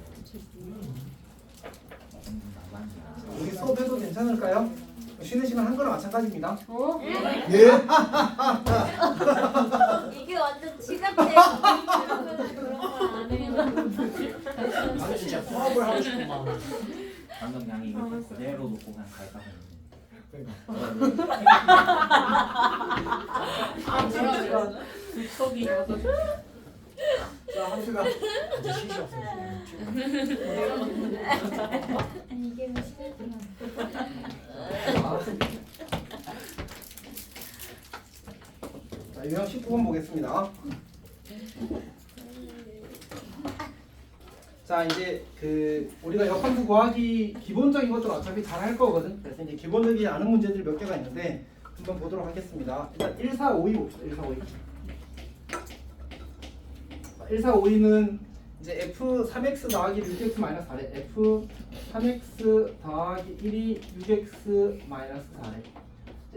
우리 수업해도 괜찮을까요? 쉬는 시간 한 거랑 마찬가지입니다. 어? 예? 이게 완전 지각해. 그런 말 안 해요. 나도 진짜 파업을 하고 싶은 마음. 방금 그냥 이거 그대로 놓고 그냥 갈까 했는데. 저기 자, 함수가 이제 시시 없어요. 아니 이게 뭐 시간이야. 자, 유형 19번 보겠습니다. 자, 이제 그 우리가 역함수 구하기 기본적인 것들 어차피 잘 할 거거든. 그래서 이제 기본적이지 않은 문제들이 몇 개가 있는데 한번 보도록 하겠습니다. 일단 1, 4, 5, 2 봅시다. 1, 4, 5, 2. 1, 4, 5, 2는 이제 f 3x 더하기 6x 마이너스 4래. f 3x 더하기 1이 6x 마이너스 4래.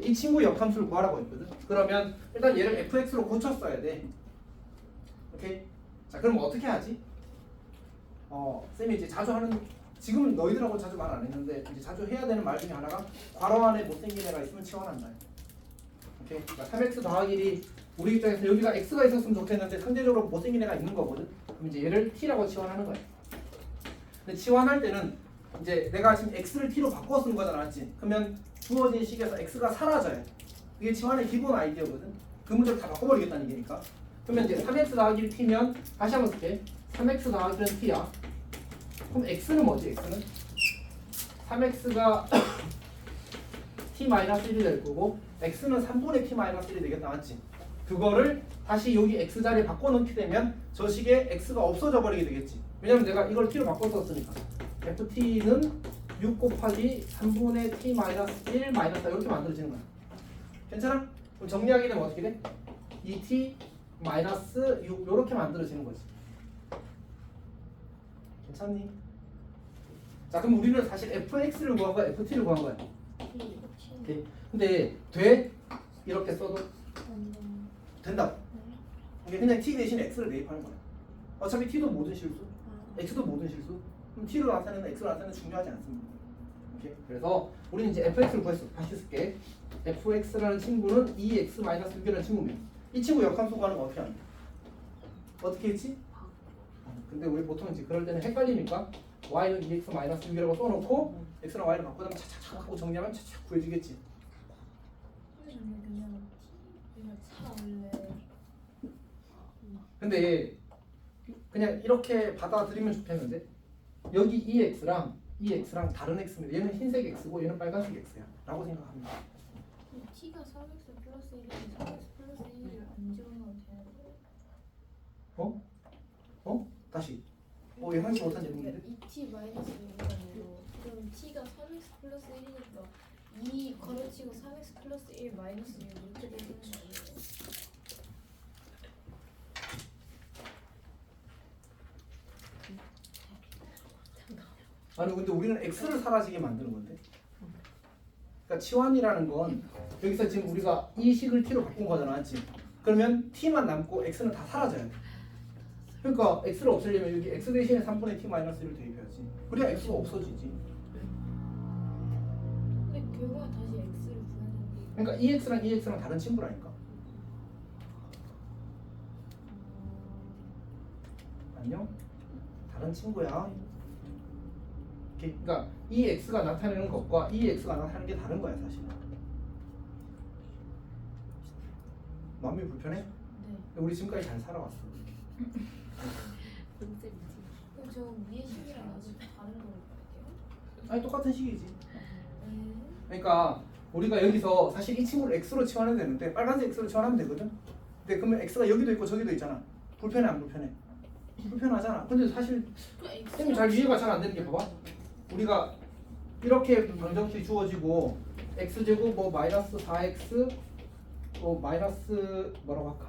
이 친구 역함수를 구하라고 했거든. 그러면 일단 얘를 fx로 고쳤어야 돼. 오케이? 자, 그럼 어떻게 하지? 쌤이 이제 자주 하는, 지금은 너희들하고 자주 말 안 했는데 이제 자주 해야 되는 말 중에 하나가 괄호 안에 못생긴 애가 있으면 치환한다. 오케이? 그러니까 3x 더하기 1이 우리 입장에서 여기가 x가 있었으면 좋겠는데 상대적으로 못생긴 애가 있는 거거든. 그럼 이제 얘를 t라고 치환하는 거야. 근데 치환할 때는 이제 내가 지금 x를 t로 바꿔 쓴 거잖아, 맞지? 그러면 주어진 식에서 x가 사라져요. 이게 치환의 기본 아이디어거든. 그 문제를 다 바꿔버리겠다는 얘기니까. 그러면 이제 3x 더하기 1 t면 다시 한번 쓸게. 3x 더하기 1은 t야. 그럼 x는 뭐지? x는 3x가 t-1이 될 거고 x는 3분의 t-1이 되겠다, 맞지? 그거를 다시 여기 x 자리에 바꿔놓게 되면 저 식에 x가 없어져 버리게 되겠지. 왜냐면 내가 이걸 t로 바꿔 썼으니까. ft는 6 곱하기 3분의 t-1 마이너스 4 이렇게 만들어지는 거야. 괜찮아? 그럼 정리하게 되면 어떻게 돼? 2t 마이너스 6 이렇게 만들어지는 거지. 괜찮니? 자, 그럼 우리는 사실 fx를 구한 거야, ft를 구한 거야. 오케이. 근데 돼? 이렇게 써도 된다. 이게 그냥 t 대신 x를 대입하는 거야. 어차피 t도 모든 실수, x도 모든 실수. 그럼 t로 나타내는 x로 나타내는 중요하지 않습니다. 오케이. 그래서 우리는 이제 fx를 구했어. 다시 쓸게. fx라는 친구는 2x-6이라는 친구입니다. 이 친구 역함수 구하는 거 어떻게 하냐? 어떻게 했지? 근데 우리 보통 이제 그럴 때는 헷갈리니까 y는 2x-6이라고 써놓고 x랑 y를 바꾸다 보면 차차차 하고 정리하면 차차 구해지겠지. 근데 그냥 이렇게 받아들이면 좋겠는데 여기 EX랑 다른 X입니다. 얘는 흰색 X고 얘는 빨간색 X야 라고 생각합니다. t가 3x 플러스 1이면 3x 플러스 1을 안 집어넣어도 되는 거예요? 다시 예상치 못한 질문인데 2t 마이너스 6이잖아요. 그럼 t가 3x 플러스 1이니까 2 괄호치고 3x 플러스 1 마이너스 6 이렇게 되는 거예요. 아니 근데 우리는 X를 사라지게 만드는 건데 그러니까 치환이라는 건 여기서 지금 우리가 이 식을 t로 바꾼 거잖아, 맞지? 그러면 t만 남고 x는 다 사라져야 돼. 그러니까 x를 없애려면 여기 x 대신에 3분의 t-1을 대입해야지. 그래야 x가 없어지지. 근데 결국은 다시 x를 구해야 되는데 그러니까 이 x랑 이 x랑 다른 친구라니까. 안녕? 다른 친구야. 그러니까 이 x가 나타내는 것과 이 x가 나타내는 게 다른 거야, 사실. 마음이 불편해? 네. 우리 지금까지 잘 살아왔어. 그럼 저 위에 식이랑 아직 다른 걸로 볼게요. 아니 똑같은 식이지. 네. 그러니까 우리가 여기서 사실 이 친구를 x로 치환해야 되는데 빨간색 x로 치환하면 되거든. 근데 그러면 x가 여기도 있고 저기도 있잖아. 불편해 안 불편해? 불편하잖아. 근데 사실 쌤이 잘 이해가 잘 안 되는 게 봐봐. 우리가 이렇게 방정식이 주어지고 x제곱 뭐 마이너스 4x 뭐 마이너스 뭐라고 할까?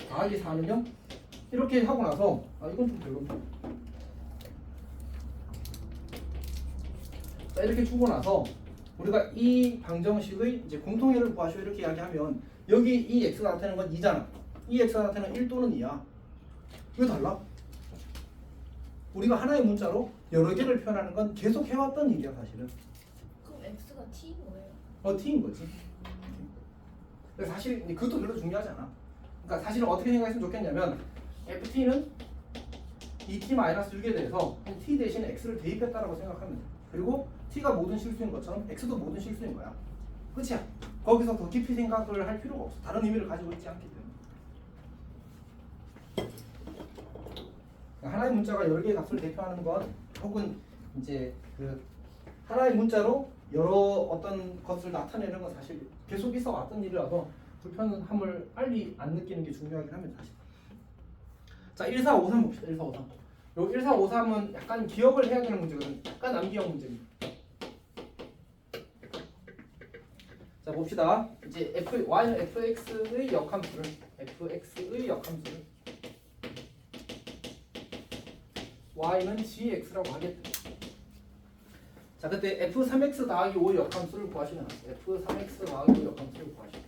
더하기 4는요? 이렇게 하고 나서 이건 좀 별로인데. 자, 이렇게 주고 나서 우리가 이 방정식의 이제 공통회를 구하시오 이렇게 이야기하면 여기 이 x가 나타내는 건 2잖아. 이 x가 나타내는 1 또는 2야. 왜 달라? 우리가 하나의 문자로 여러 개를 표현하는 건 계속 해왔던 일이야, 사실은. 그럼 x가 t인 거예요? t인 거지. 근데 사실 그것도 별로 중요하지 않아. 그러니까 사실은 어떻게 생각했으면 좋겠냐면 ft는 2t-6에 대해서 t 대신에 x를 대입했다라고 생각하면 돼. 그리고 t가 모든 실수인 것처럼 x도 모든 실수인 거야. 끝이야. 거기서 더 깊이 생각을 할 필요가 없어. 다른 의미를 가지고 있지 않기 때문에. 하나의 문자가 여러 개의 값을 대표하는 것, 혹은 이제 그 하나의 문자로 여러 어떤 것을 나타내는 건 사실 계속 있어 왔던 일이라서 불편함을 빨리 안 느끼는 게 중요하긴 합니다. 사실. 자, 1453 봅시다. 1453. 요 1453은 약간 기억을 해야 되는 문제거든. 약간 암기형 문제입니다. 자, 봅시다. 이제 y는 fx의 역함수를 y는 gx라고 하겠다. 자, 그때 f3x 더하기 5의 역함수를 구하시면 f3x 더하기 5의 역함수를 구하시면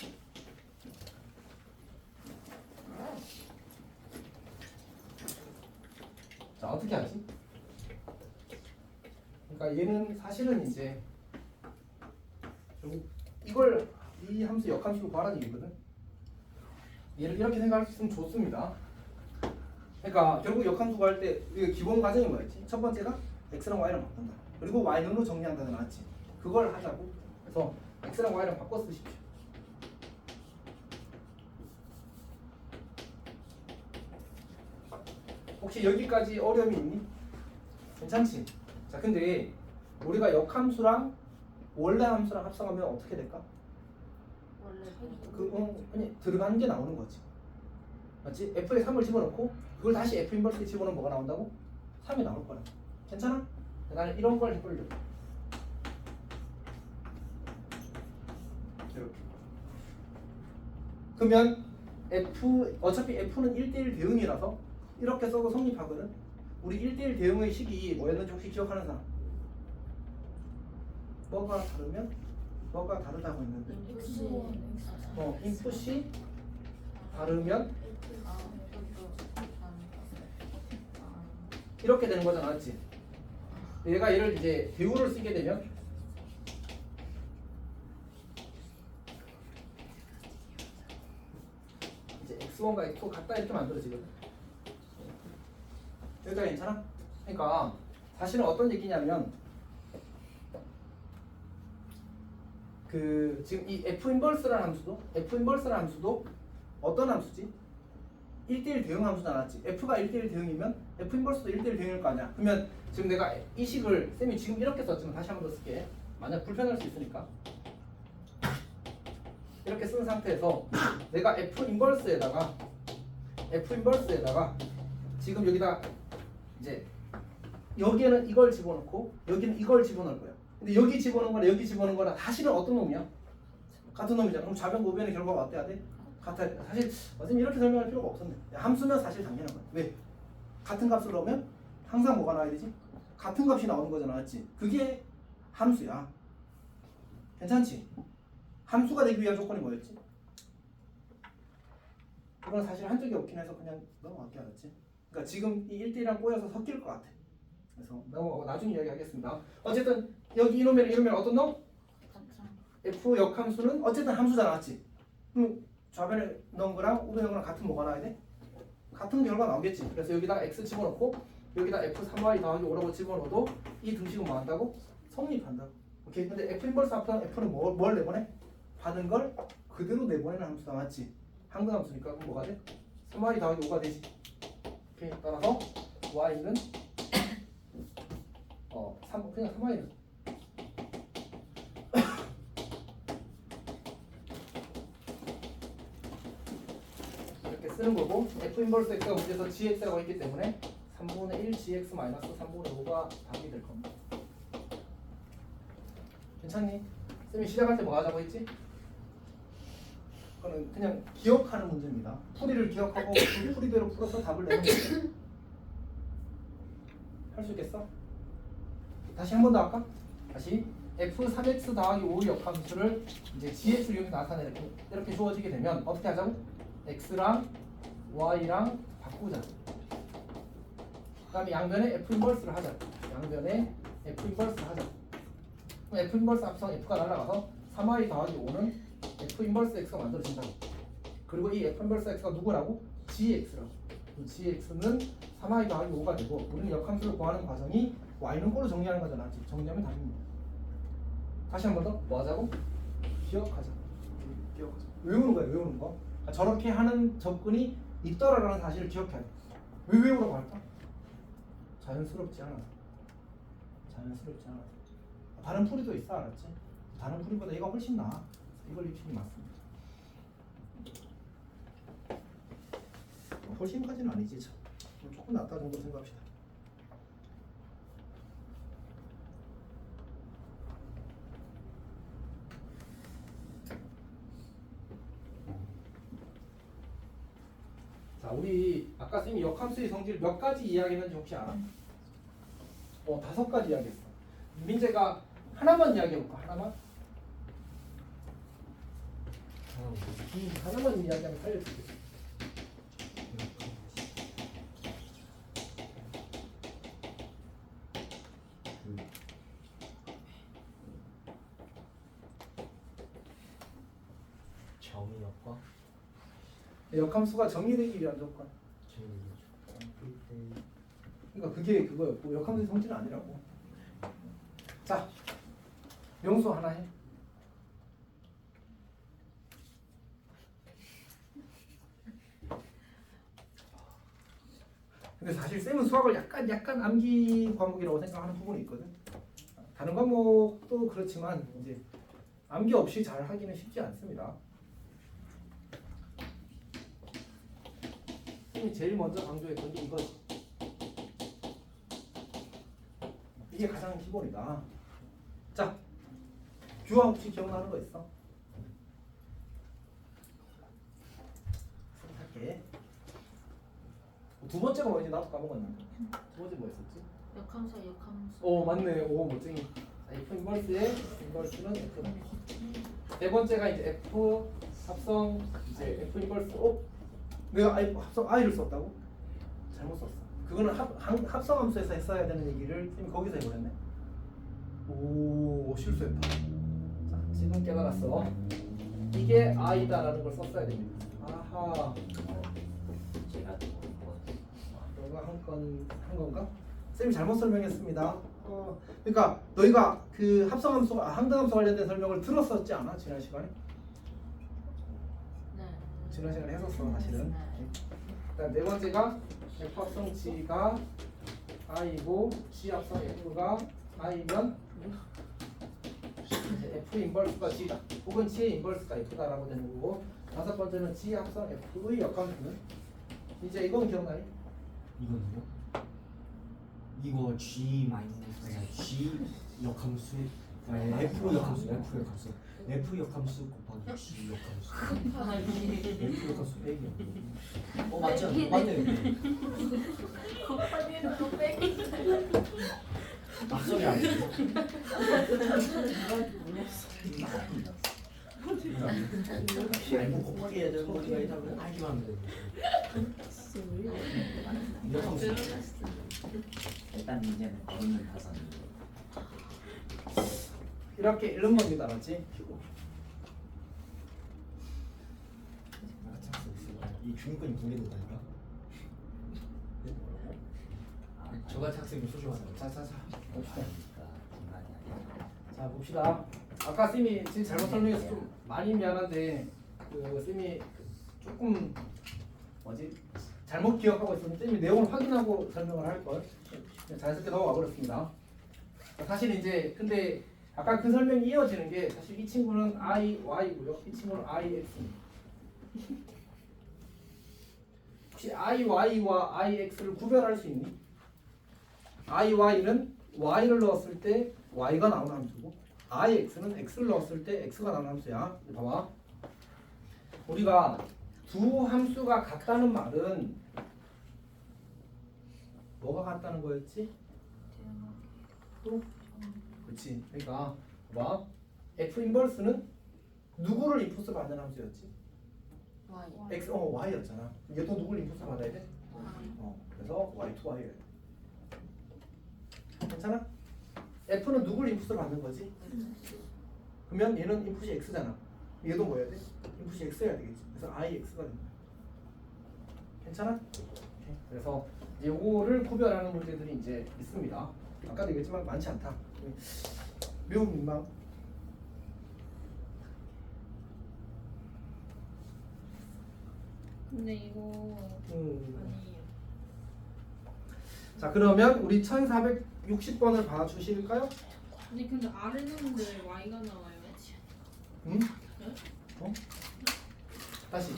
자, 어떻게 하지? 그러니까 얘는 사실은 이제 결국 이걸 이 함수 역함수로 구하라는 얘기거든. 얘를 이렇게 생각할 수 있으면 좋습니다. 그러니까 결국 역함수 구할 때 기본 과정이 뭐였지? 첫 번째가 x랑 y랑 바꾼다. 그리고 y는로 정리한다는 나왔지. 그걸 하자고. 그래서 x랑 y랑 바꿔 쓰십시오. 혹시 여기까지 어려움이 있니? 괜찮지? 자, 근데 우리가 역함수랑 원래 함수랑 합성하면 어떻게 될까? 아니 들어가는 게 나오는 거지. 맞지? f에 3을 집어넣고 그걸 다시 f 인버스에 집어넣으면 뭐가 나온다고? 3이 나올 거야. 괜찮아? 나는 이런 걸 해보려고. 이렇게. 그러면 어차피 f는 1대1 대응이라서 이렇게 써도 성립하거든. 우리 1대1 대응의 식이 뭐였는지 혹시 기억하는 사람? 뭐가 다르면 뭐가 다르다고 했는데 인풋이 다르면 이렇게 되는 거잖아, 맞지? 얘가 얘를 이제 대우를 쓰게 되면 이제 x1과 x2 같다 이렇게 만들어지거든. 여기까지 괜찮아? 그러니까 사실은 어떤 얘기냐면 그 지금 이 f 인버스라는 함수도 어떤 함수지? 1대1 대응 함수도 나왔지. f가 1대1 대응이면 f 인버스도 1대1 대응일 거 아니야. 그러면 지금 내가 이 식을 쌤이 지금 이렇게 썼지만 다시 한 번 더 쓸게. 만약 불편할 수 있으니까 이렇게 쓴 상태에서 내가 f 인버스에다가 지금 여기다 이제 여기에는 이걸 집어넣고 여기는 이걸 집어넣을 거야. 근데 여기 집어넣은 거랑 여기 집어넣은 거랑 사실은 어떤 놈이야? 같은 놈이잖아. 그럼 좌변 고변의 결과가 어때야 돼? 같아야 돼. 사실 선생님 이렇게 설명할 필요가 없었네. 함수면 사실 당연한 거야. 왜? 같은 값을 넣으면 항상 뭐가 나와야 되지? 같은 값이 나오는 거잖아, 맞지? 그게 함수야. 괜찮지? 함수가 되기 위한 조건이 뭐였지? 이건 사실 한 적이 없긴 해서 그냥 넘어갈게, 알았지? 그러니까 지금 이 1대1이랑 꼬여서 섞일 것 같아. 그래서 넘어가고 나중에 이야기하겠습니다. 어쨌든 여기 이놈이랑 어떤 놈? f 역함수는 어쨌든 함수잖아, 맞지? 그럼 좌변에 넣은 거랑 우변에 넣은 거랑 같은 뭐가 나와야 돼? 같은 결과 나오겠지. 그래서 여기다가 x 집어넣고 여기다 f3y 더하기 5라고 집어넣어도 이 등식은 뭐 한다고? 성립한다고. 오케이. 근데 f 인버스 앞에는 f는 뭘 내보내? 받은 걸 그대로 내보내는 함수다, 맞지? 항등 함수니까 그럼 뭐가 돼? 3y 더하기 5가 되지. 오케이. 따라서 y는 그냥 3y는 이렇게 쓰는 거고, f 인버스 x가 문제에서 gx라고 했기 때문에 3분의 1 gx 마이너스 3분의 5가 답이 될 겁니다. 괜찮니? 쌤이 시작할 때 뭐 하자고 했지? 그거는 그냥 기억하는 문제입니다. 풀이를 기억하고 그 풀이대로 풀어서 답을 내는 거예요. 할 수 있겠어? 다시 한 번 더 할까? 다시 f3x 더하기 5의 역함수를 이제 gx를 이용해서 나타내는 이렇게 주어지게 되면 어떻게 하자고? x랑 y랑 바꾸자. 그 다음에 양변에 f 인버스를 하자. 양변에 f 인버스를 하자. 그럼 f 인버스 합성 f가 날아가서 3y 더하기 5는 f 인버스 x가 만들어진다고. 그리고 이 f 인버스 x가 누구라고? gx라고. gx는 3y 더하기 5가 되고, 우리는 역함수를 구하는 과정이 y는 꼴로 정리하는 거잖아. 정리하면 답입니다. 다시 한 번 더 뭐 하자고? 기억하자. 기억하자. 외우는 거야, 외우는 거. 저렇게 하는 접근이 있더라라는 사실을 기억해야 돼. 왜 외우라고 할까? 자연스럽지 않아. 자연스럽지 않아. 다른 풀이도 있어, 알았지? 다른 풀이보다 얘가 훨씬 나아. 이걸 입히는 게 맞습니다. 훨씬까지는 아니지, 참. 조금 낫다 정도 생각합시다. 자, 우리 아까 쌤이 역함수의 성질 몇 가지 이야기했는지 혹시 알아? 5가지 이야기했어. 민재가 하나만 이야기해볼까? 하나만? 하나만 이야기하면 살릴 수 있겠어. 정의역과 역함수가 정의되기 위한 조건. 그러니까 그게 그거였고 역함수의 성질은 아니라고. 자, 명수 하나 해. 근데 사실 쌤은 수학을 약간 암기 과목이라고 생각하는 부분이 있거든. 다른 과목도 그렇지만 이제 암기 없이 잘 하기는 쉽지 않습니다. 쌤이 제일 먼저 강조했던 게 이거지. 이게 가장 기본이다. 자, 규화 혹시 기억나는 거 있어? 할게. 두 번째가 뭐였지? 나도 까먹었는데. 두 번째 뭐였었지? 역함수 역함수. 오 맞네. 오 멋쟁이. F 인버스의 인버스는 F다. 네 번째가 이제 F 합성 이제 F 인버스. 내가 합성 I를 썼다고? 잘못 썼어. 그거는 합성함수에서 했어야 되는 얘기를 쌤이 거기서 해버렸네. 오 실수했다. 자 지금 깨달았어. 이게 I다라는 걸 썼어야 됩니다. 아하. 제가 너가 한 건가? 쌤이 잘못 설명했습니다. 그러니까 너희가 그 합성함수, 항등함수 관련된 설명을 들었었지 않아? 지난 시간에? 네. 지난 시간에 했었어 사실은. 네. 그다음 네 번째가 F 합성 G가 I고 G 합성 F가 I면 이제 F 인버스가 G다. 혹은 G의 인버스가 F다라고 되는 거고. 다섯 번째는 G 합성 F의 역함수는 이제 이건 기억나니? 이거는요? 이거 G 마이너스 G 역함수 F 역함수 F 역함수 곱하기 G 역함수 F 역함수 빼기 맞죠? 맞네. 곱하기는 또 빼기. 앞서기 안 돼. 알고 곱하기 해야 되는 거니까 일단 알기만 하면 되는 역함수 일단 문제는 거리는 다섯. 이렇게 이런 겁니다, 알았지? 이 중권이 분리된다니까. 저가 학생이 소중하다. 자자자 봅시다. 자 봅시다. 아까 쌤이 지금 잘못 설명해서 좀 많이 미안한데 그 쌤이 조금 뭐지 잘못 기억하고 있었는데 쌤이 내용을 확인하고 설명을 할 걸. 자연스럽게 넘어가 버렸습니다. 사실 이제 근데 아까 그 설명이 이어지는 게 사실 이 친구는 IY고요. 이 친구는 IX입니다. 혹시 IY와 IX를 구별할 수 있니? IY는 Y를 넣었을 때 Y가 나오는 함수고 IX는 X를 넣었을 때 X가 나오는 함수야. 봐봐. 우리가 두 함수가 같다는 말은 뭐가 같다는 거였지? 또? 그렇지. 그러니까 봐봐. F 인버스는 누구를 인풋을 받는 함수였지? Y. X Y였잖아. 이게 또 누구를 인풋을 받아야 돼? 그래서 Y to Y래. 괜찮아? F는 누구를 인풋을 받는 거지? 그러면 얘는 인풋이 X잖아. 얘도 뭐 해야 돼? 인풋이 X여야 되겠지. 그래서 IX가 된다. 괜찮아? 오케이. 그래서 이제 요거를 구별하는 문제들이 이제 있습니다. 아까도 얘기했지만 많지 않다. 매우 민망. 근데 이거 아니에요. 자 그러면 우리 1460번을 봐주실까요? 근데 R을 넣는데 왜 Y가 나와요? 응? 어? 다시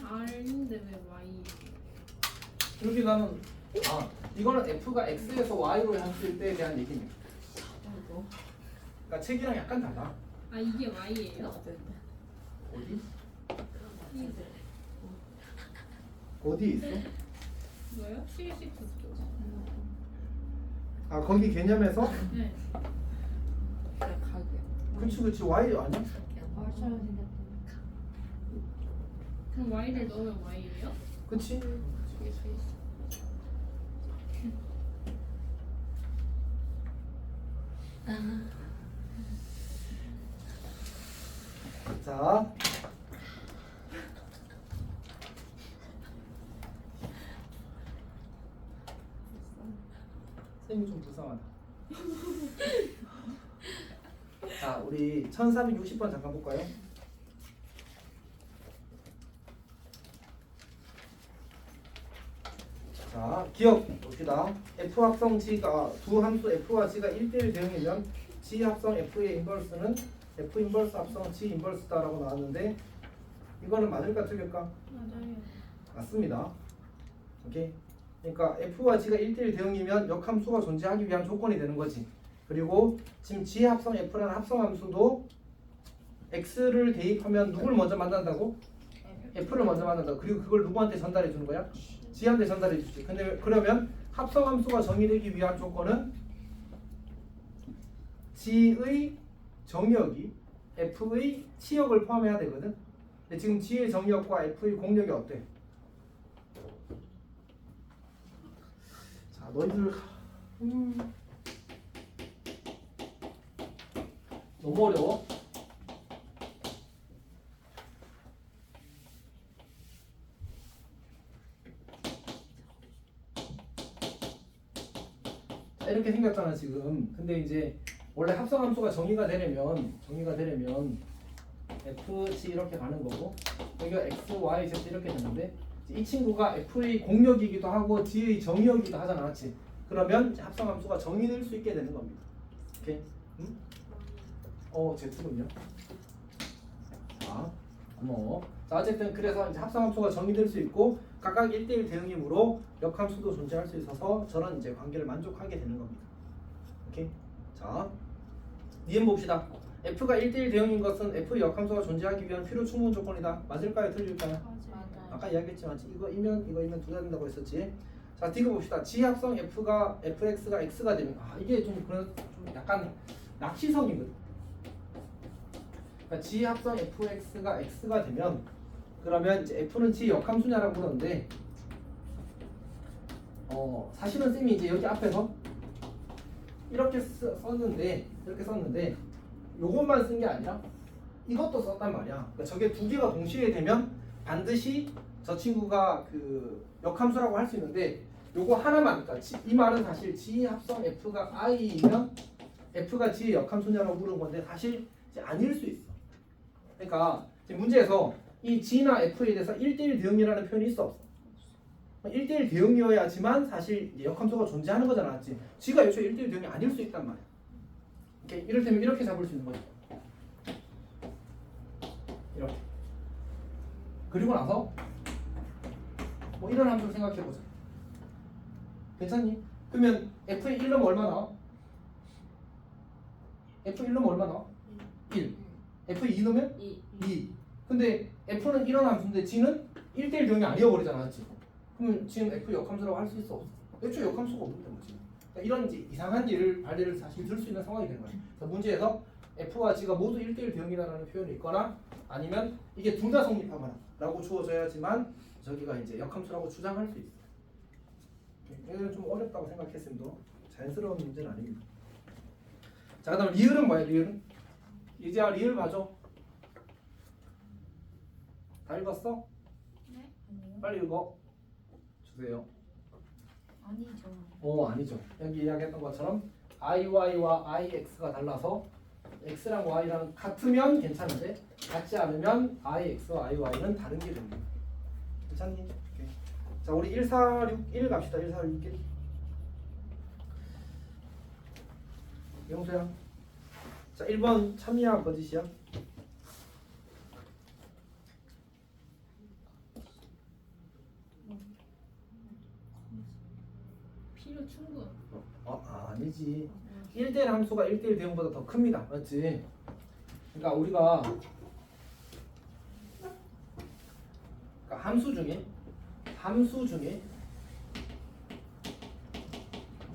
R인데 왜 Y예요? 이렇게 나는 이거는 F가 X에서 Y로 했을 때에 대한 얘기입니다. 그러니까 책이랑 약간 달라. 아 이게 Y예요? 어디? 이거 어디 있어? 뭐요? 76쪽. 아 거기 개념에서? 네. 그치 Y 아니야? 그럼 Y를 넣으면 Y예요? 그치? 자 쌤이 좀 불쌍하다. 자 우리 1460번 잠깐 볼까요? 자 기억 봅시다. F 합성 G가 두 함수 F와 G가 1대1 대응이면 G 합성 F의 인버스는 F 인버스 합성 G 인버스다라고 나왔는데 이거는 맞을까 틀릴까? 맞아요. 맞습니다. 오케이. 그러니까 F와 G가 1대1 대응이면 역함수가 존재하기 위한 조건이 되는 거지. 그리고 지금 G 합성 F라는 합성함수도 X를 대입하면 누굴 먼저 만난다고? F를 먼저 만난다고. 그리고 그걸 누구한테 전달해 주는 거야? G한테 전달해 주지. 근데 그러면 합성함수가 정의되기 위한 조건은 G의 정의역이 F의 치역을 포함해야 되거든. 근데 지금 G의 정의역과 F의 공역이 어때? 자, 너희들 너무 어려워. 자, 이렇게 생겼잖아 지금. 근데 이제 원래 합성함수가 정의가 되려면 F, G 이렇게 가는 거고 여기가 X, Y, Z 이렇게 되는데 이 친구가 F의 공역이기도 하고 G의 정의역이기도 하잖아, 맞지? 그러면 합성함수가 정의될 수 있게 되는 겁니다. 오케이? 응? Z군요. 자, 고마워. 자, 어쨌든 그래서 이제 합성함수가 정의될 수 있고 각각 1대1 대응이므로 역함수도 존재할 수 있어서 저런 이제 관계를 만족하게 되는 겁니다. 오케이? 자, 니은 봅시다. F가 1대1 대응인 것은 F의 역함수가 존재하기 위한 필요 충분 조건이다. 맞을까요? 틀릴까요? 아까 이야기했지만 이거이면 둘 다 된다고 했었지. 자, 디귿 봅시다. G 합성 F가 FX가 X가 되면 이게 좀 약간 낚시성이거든. 그러니까 G 합성 FX가 X가 되면 그러면 이제 F는 G 역함수냐라고 그러는데 사실은 쌤이 이제 여기 앞에서 이렇게 썼는데 요것만 쓴 게 아니라 이것도 썼단 말이야. 그러니까 저게 두 개가 동시에 되면 반드시 저 친구가 그 역함수라고 할 수 있는데 요거 하나만, 그러니까 이 말은 사실 G 합성 F가 I이면 F가 G의 역함수냐라고 물은 건데 사실 이제 아닐 수 있어. 그러니까 지금 문제에서 이 G나 F에 대해서 1대1 대응이라는 표현이 있어 없어? 1대1 대응이어야지만 사실 이제 역함수가 존재하는 거잖아, 맞지? G가 애초에 1대1 대응이 아닐 수 있단 말이야. 이를테면 이렇게 잡을 수 있는 거지. 이렇게. 그리고 나서 뭐 이런 함수를 생각해보자. 괜찮니? 그러면 F의 1 넣으면 얼마 나와? F 1 넣으면 얼마 나와? 1. F 2 넣으면? 2. 근데 F는 이런 함수인데 G는 1대1 대응이 아니어버리잖아, 맞지? 그러면 지금 F 역함수라고 할 수 있어? 없어? 애초에 역함수가 없는데 뭐지? 그러니까 이런 이제 이상한 발레를 사실 들 수 있는 상황이 되는 거야. 그래서 문제에서 F와 G가 모두 1대1 대응이라는 표현이 있거나 아니면 이게 둘 다 성립하거나 라고 주어져야지만 저기가 이제 역함수라고 주장할 수 있어. 이건 좀 어렵다고 생각했음도 자연스러운 문제는 아닙니다. 자, 그다음 리을은 뭐야? 리을은? 이제야 리을 봐줘. 다 읽었어? 네? 빨리 읽어. 주세요. 아니죠. 아니죠. 여기 이야기했던 것처럼 IY와 IX가 달라서 X랑 Y랑 같으면 괜찮은데 같지 않으면 IX와 IY는 다른 게 됩니다. 괜찮니? 오케이. 자 우리 1461 갑시다. 1461 영수야. 자 1번 참이야 거짓이야? 필요 충분. 아니지. 1대1 함수가 1대1 대응보다 더 큽니다. 맞지? 그러니까 우리가 함수 중에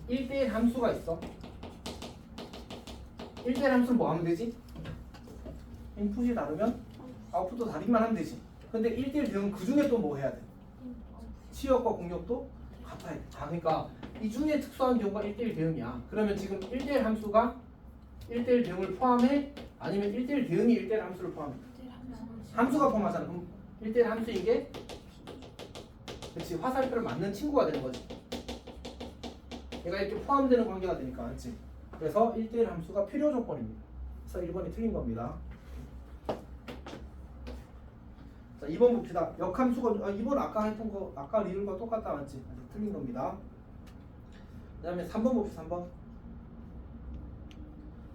1대1 함수가 있어. 1대1 함수는 뭐 하면 되지? 인풋이 다르면 아웃풋도 다르기만 하면 되지. 근데 1대1 대응은 그 중에 또 뭐 해야 돼? 치역과 공역도 같아야 돼. 그러니까 이 중에 특수한 경우가 1대1 대응이야. 그러면 지금 1대1 함수가 1대1 대응을 포함해? 아니면 1대1 대응이 1대1 함수를 포함해? 함수가 포함하잖아. 그럼 1대1 함수인 게 그렇지 화살표를 맞는 친구가 되는 거지. 얘가 이렇게 포함되는 관계가 되니까 맞지? 그래서 1대1 함수가 필요 조건입니다. 그래서 1번이 틀린 겁니다. 자 2번 봅시다. 역함수가 2번 아까 했던 거 아까 리을과 똑같다 맞지? 틀린 겁니다. 그 다음에 3번 봅시다.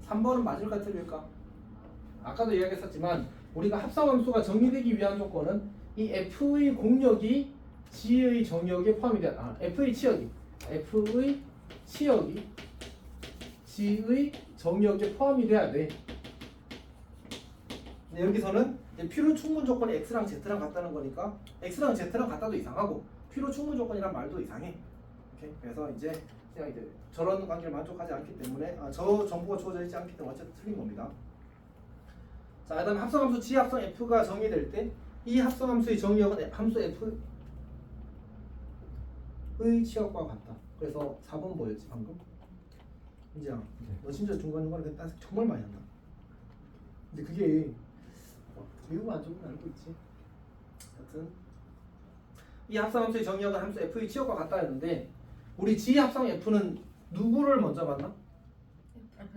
3번은 맞을까 틀릴까? 아까도 이야기했었지만 우리가 합성함수가 정의되기 위한 조건은 이 f의 공역이 g의 정역에 포함이 돼야 f의 치역이 g의 정역에 포함이 돼야 돼. 근데 여기서는 필요 충분 조건이 x랑 z랑 같다는 거니까 x랑 z랑 같다도 이상하고 필요 충분 조건이란 말도 이상해. 오케이? 그래서 이제 그냥 이제 저런 관계를 만족하지 않기 때문에 저 정보가 주어져 있지 않기 때문에 어쨌든 틀린 겁니다. 자, 그다음에 합성함수 g 합성 f가 정의될 때 이 합성함수의 정의역은 함수 f의 치역과 같다. 그래서 4번 뭐였지 방금? 이제야, 너 진짜 중간중간에 그딴 색 정말 많이 한다. 근데 그게 외우고 안 적으면 알고 있지. 하여튼 이 합성함수의 정의역은 함수 f의 치역과 같다 했는데 우리 g 합성 f는 누구를 먼저 만나?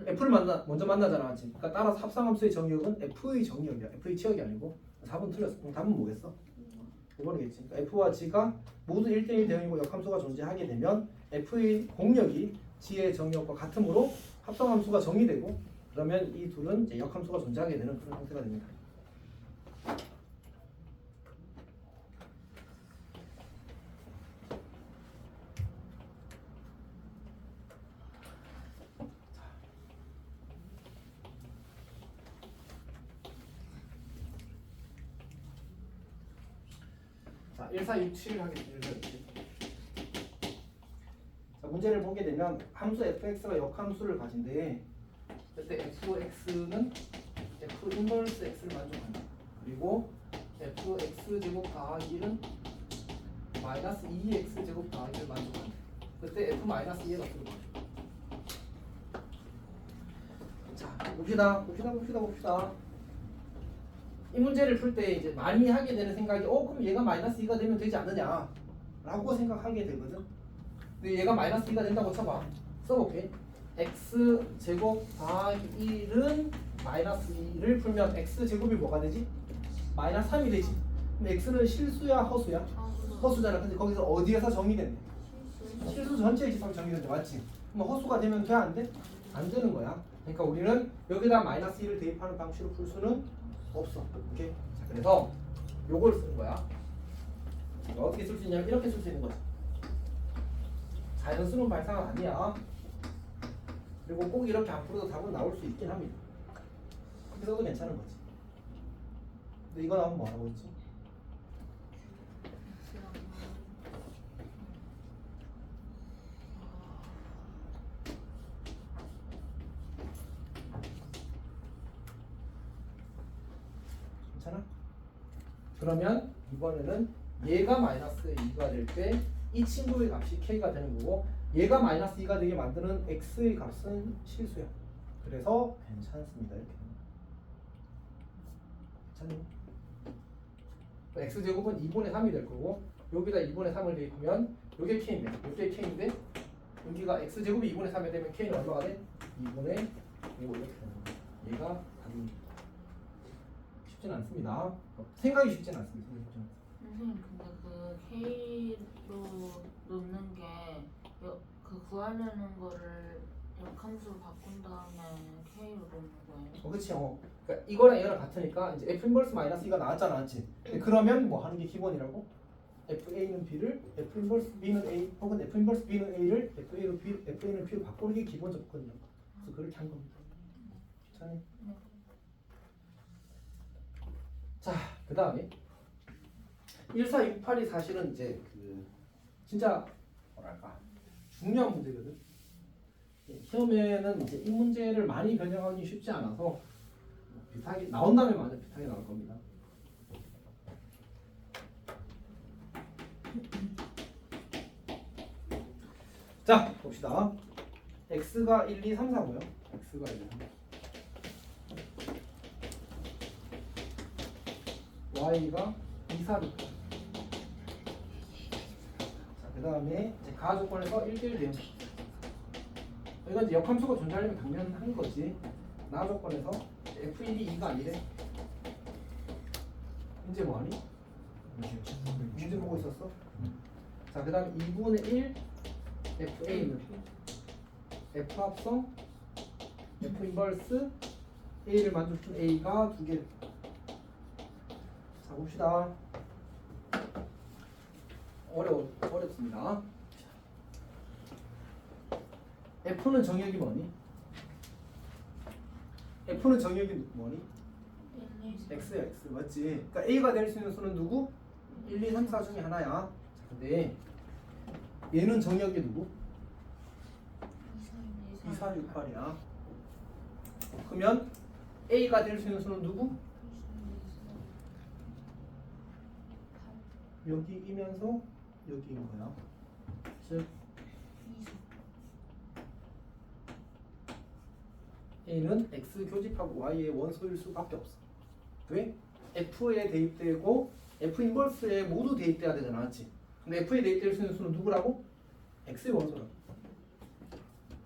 f를 먼저 만나잖아, 맞지? 그러니까 따라서 합성함수의 정의역은 f의 정의역이야. f의 치역이 아니고. 4번 틀렸어. 그럼 답은 뭐겠어? 5번이겠지. 그러니까 f와 g가 모두 1대1 대응이고 역함수가 존재하게 되면 f의 공역이 g의 정의역과 같으므로 합성함수가 정의되고 그러면 이 둘은 이제 역함수가 존재하게 되는 그런 형태가 됩니다. 자, 1467 하겠습니다. 자, 문제를 보게 되면 함수 fx가 역함수를 가진데 그때 fx는 f 인버스 x를 만족한다. 그리고 fx 제곱 더하기 1은 마이너스 2x 제곱 더하기 1을 만족한다. 그때 f 마이너스 2의 값을 만족한다. 자, 봅시다. 이 문제를 풀 때 이제 많이 하게 되는 생각이 그럼 얘가 마이너스 2가 되면 되지 않느냐 라고 생각하게 되거든. 근데 얘가 마이너스 2가 된다고 쳐봐. 써볼게. x 제곱 더하기 1은 마이너스 2를 풀면 x 제곱이 뭐가 되지? 마이너스 3이 되지. 그럼 x는 실수야 허수야? 허수잖아. 근데 거기서 어디에서 정의됐네? 실수 전체의 지점이 정의된다. 맞지? 그럼 허수가 되면 돼? 안 돼? 안 되는 거야. 그러니까 우리는 여기다 마이너스 2를 대입하는 방식으로 풀 수는 없어. 오케이? 자, 그래서 요걸 쓰는 거야. 어떻게 쓸 수 있냐면 이렇게 쓸 수 있는 거지. 자연 수능 발상은 아니야. 그리고 꼭 이렇게 안 풀어도 답은 나올 수 있긴 합니다. 그렇게 써도 괜찮은 거지. 근데 이거 나오면 뭐 하고 있지? 괜찮아? 그러면 이번에는 얘가 마이너스 2가 될 때 이 친구의 값이 k가 되는 거고 얘가 마이너스 2가 되게 만드는 x의 값은 실수야. 그래서 괜찮습니다. 이렇게. 괜찮니? x제곱은 2분의 3이 될 거고 여기다 2분의 3을 대입하면 이게 k인데 이게 k인데 여기가 x제곱이 2분의 3이 되면 k는 얼마가 돼? 2분의 이거 이렇게 되는 거야. 얘가 답입니다. 쉽진 않습니다. 생각이 쉽진 않습니다. 선생님 근데 그 K로 놓는 게 그 구하려는 거를 역함수로 바꾼 다음에 K로 놓는 거예요. 그치. 그러니까 이거랑 얘랑 같으니까 이제 F 인버스 마이너스 E가 나왔잖아, 맞지? 그러면 뭐 하는 게 기본이라고? FA는 B를 F 인버스 B는 A 혹은 F 인버스 B는 A를 FA로 B, FA는 B로 바꾸는 게 기본 접근이야. 그래서 그렇게 한 겁니다. 괜찮아요? 자, 그 다음에 1468이 사실은 이제 그 진짜 뭐랄까 중요한 문제거든. 시험에는 이제 이 문제를 많이 변형하기 쉽지 않아서 비슷하게 나온다면 완전 비슷하게 나올 겁니다. 자, 봅시다. x가 1, 2, 3, 4고요. x가 1, 2, 3. y가 2, 4, 6. 자, 그 다음에 이제 가 조건에서 1대1 대응. 이건 이제 역함수가 존재하려면 당연한 거지. 나 조건에서 f1이 2가 아니래. 문제 뭐하니? 문제 보고 있었어? 자, 그 다음 2분의 1 FA는 F 합성 F 인버스 A를 만족시킨 A가 2개. 자, 봅시다. 어렵습니다. F는 정역이 뭐니? F는 정역이 뭐니? X야, X. 맞지? 그러니까 A가 될 수 있는 수는 누구? 1, 2, 3, 4 중에 하나야. 자, 근데 얘는 정역이 누구? 2, 4, 6, 8이야. 그러면 A가 될 수 있는 수는 누구? 여기이면서 여기인 거야. 즉 A는 X 교집합 Y의 원소일 수밖에 없어. 왜? F에 대입되고 F 인버스에 모두 대입돼야 되잖아, 맞지? 근데 F에 대입될 수 있는 수는 누구라고? X의 원소라고.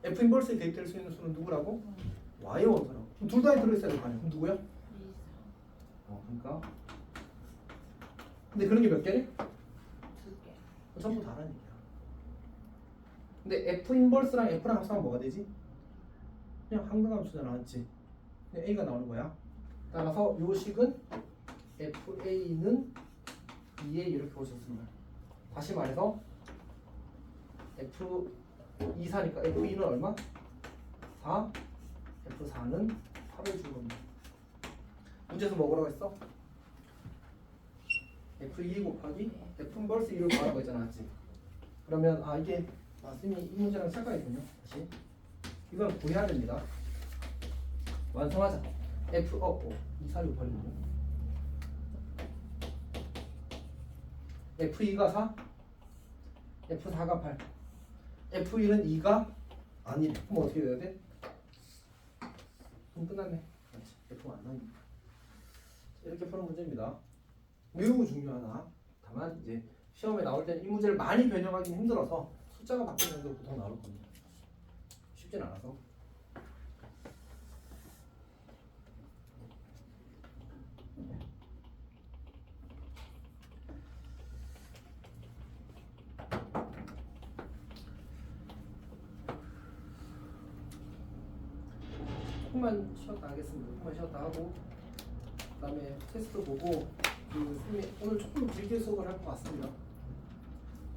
F 인버스에 대입될 수 있는 수는 누구라고? Y의 원소라고. 둘 다에 들어있어야 될 거 아니야. 그럼 누구야? 그러니까. 근데 그런 게 몇 개래? 2개. 전부 다라는 얘기야. 근데 F 인버스랑 F랑 합성하면 뭐가 되지? 그냥 한강함수잖아, 맞지? 그냥 A가 나오는 거야. 따라서 요 식은 FA는 2에 이렇게 오셨습니다. 다시 말해서 F2, 4니까 F2는 얼마? 4, F4는 8을 준 겁니다. 문제에서 뭐라고 했어? F2 곱하기 F 인버스 2를 구하는 거 있잖아, 맞지? 그러면 이게 쌤이 이 문제랑 착각했군요. 다시 이건 구해야 됩니다. 완성하자. F 2, 4, 6 버리고 F2가 4, F4가 8, F1은 2가 아니. 그럼 어떻게 돼야 돼? 그럼 끝났네. 맞지? F가 안 나옵니다. 이렇게 푸는 문제입니다. 매우 중요하다. 다만 이제 시험에 나올 때는 이 문제를 많이 변형하기는 힘들어서 숫자가 바뀌는 정도로 보통 나올 겁니다. 쉽진 않아서. 조금만 쉬었다 하겠습니다. 조금만 쉬었다 하고 그다음에 테스트 보고 그 선생님 오늘 조금 길게 수업을 할 것 같습니다.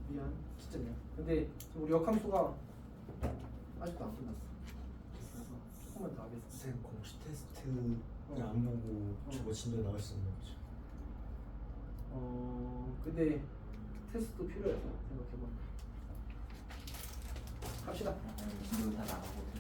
미안, 진짜 미안. 근데 지금 우리 역함수가 아직도 안 끝났어. 그래서 조금만 더 하겠습니다. 쌤 공식 테스트 안 보고 저거 진도 나올 수 있는 거죠? 근데 테스트도 필요해서 생각해보니까 합시다. 이거 다 나가고